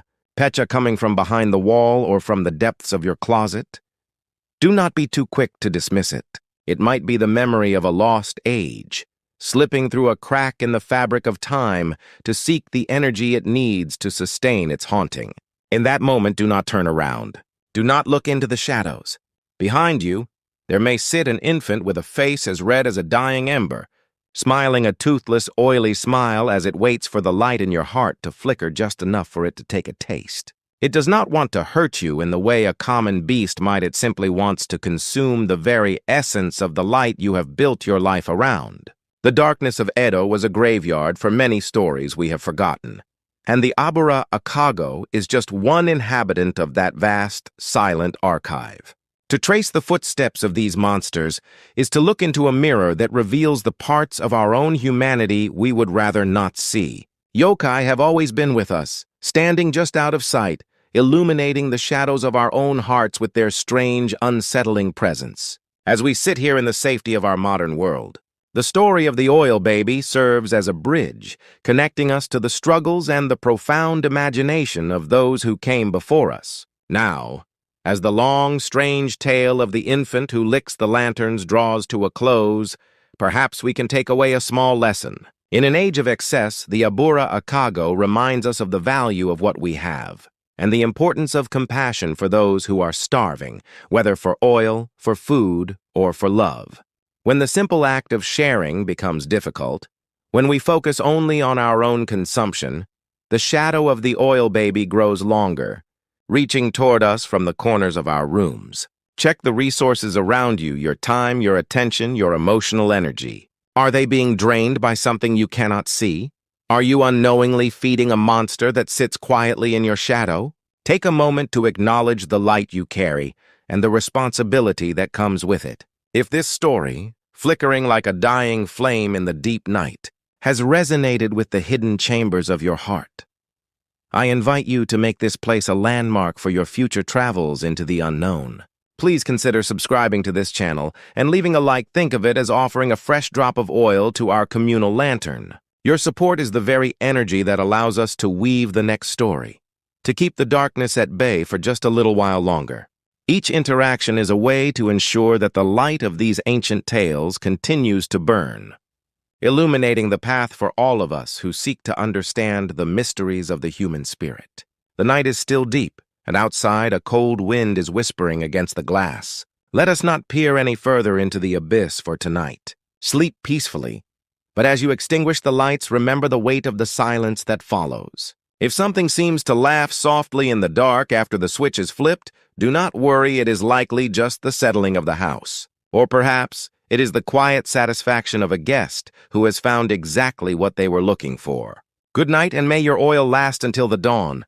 coming from behind the wall or from the depths of your closet, do not be too quick to dismiss it. It might be the memory of a lost age, slipping through a crack in the fabric of time to seek the energy it needs to sustain its haunting. In that moment, do not turn around. Do not look into the shadows. Behind you, there may sit an infant with a face as red as a dying ember, smiling a toothless, oily smile as it waits for the light in your heart to flicker just enough for it to take a taste. It does not want to hurt you in the way a common beast might. It simply wants to consume the very essence of the light you have built your life around. The darkness of Edo was a graveyard for many stories we have forgotten. And the Abura Akago is just one inhabitant of that vast, silent archive. To trace the footsteps of these monsters is to look into a mirror that reveals the parts of our own humanity we would rather not see. Yokai have always been with us, standing just out of sight, illuminating the shadows of our own hearts with their strange, unsettling presence. As we sit here in the safety of our modern world, the story of the oil baby serves as a bridge, connecting us to the struggles and the profound imagination of those who came before us. Now, as the long, strange tale of the infant who licks the lanterns draws to a close, perhaps we can take away a small lesson. In an age of excess, the Abura Akago reminds us of the value of what we have, and the importance of compassion for those who are starving, whether for oil, for food, or for love. When the simple act of sharing becomes difficult, when we focus only on our own consumption, the shadow of the oil baby grows longer, reaching toward us from the corners of our rooms. Check the resources around you, your time, your attention, your emotional energy. Are they being drained by something you cannot see? Are you unknowingly feeding a monster that sits quietly in your shadow? Take a moment to acknowledge the light you carry and the responsibility that comes with it. If this story, flickering like a dying flame in the deep night, has resonated with the hidden chambers of your heart, I invite you to make this place a landmark for your future travels into the unknown. Please consider subscribing to this channel and leaving a like. Think of it as offering a fresh drop of oil to our communal lantern. Your support is the very energy that allows us to weave the next story, to keep the darkness at bay for just a little while longer. Each interaction is a way to ensure that the light of these ancient tales continues to burn, illuminating the path for all of us who seek to understand the mysteries of the human spirit. The night is still deep, and outside a cold wind is whispering against the glass. Let us not peer any further into the abyss for tonight. Sleep peacefully, but as you extinguish the lights, remember the weight of the silence that follows. If something seems to laugh softly in the dark after the switch is flipped, do not worry, it is likely just the settling of the house. Or perhaps it is the quiet satisfaction of a guest who has found exactly what they were looking for. Good night, and may your oil last until the dawn.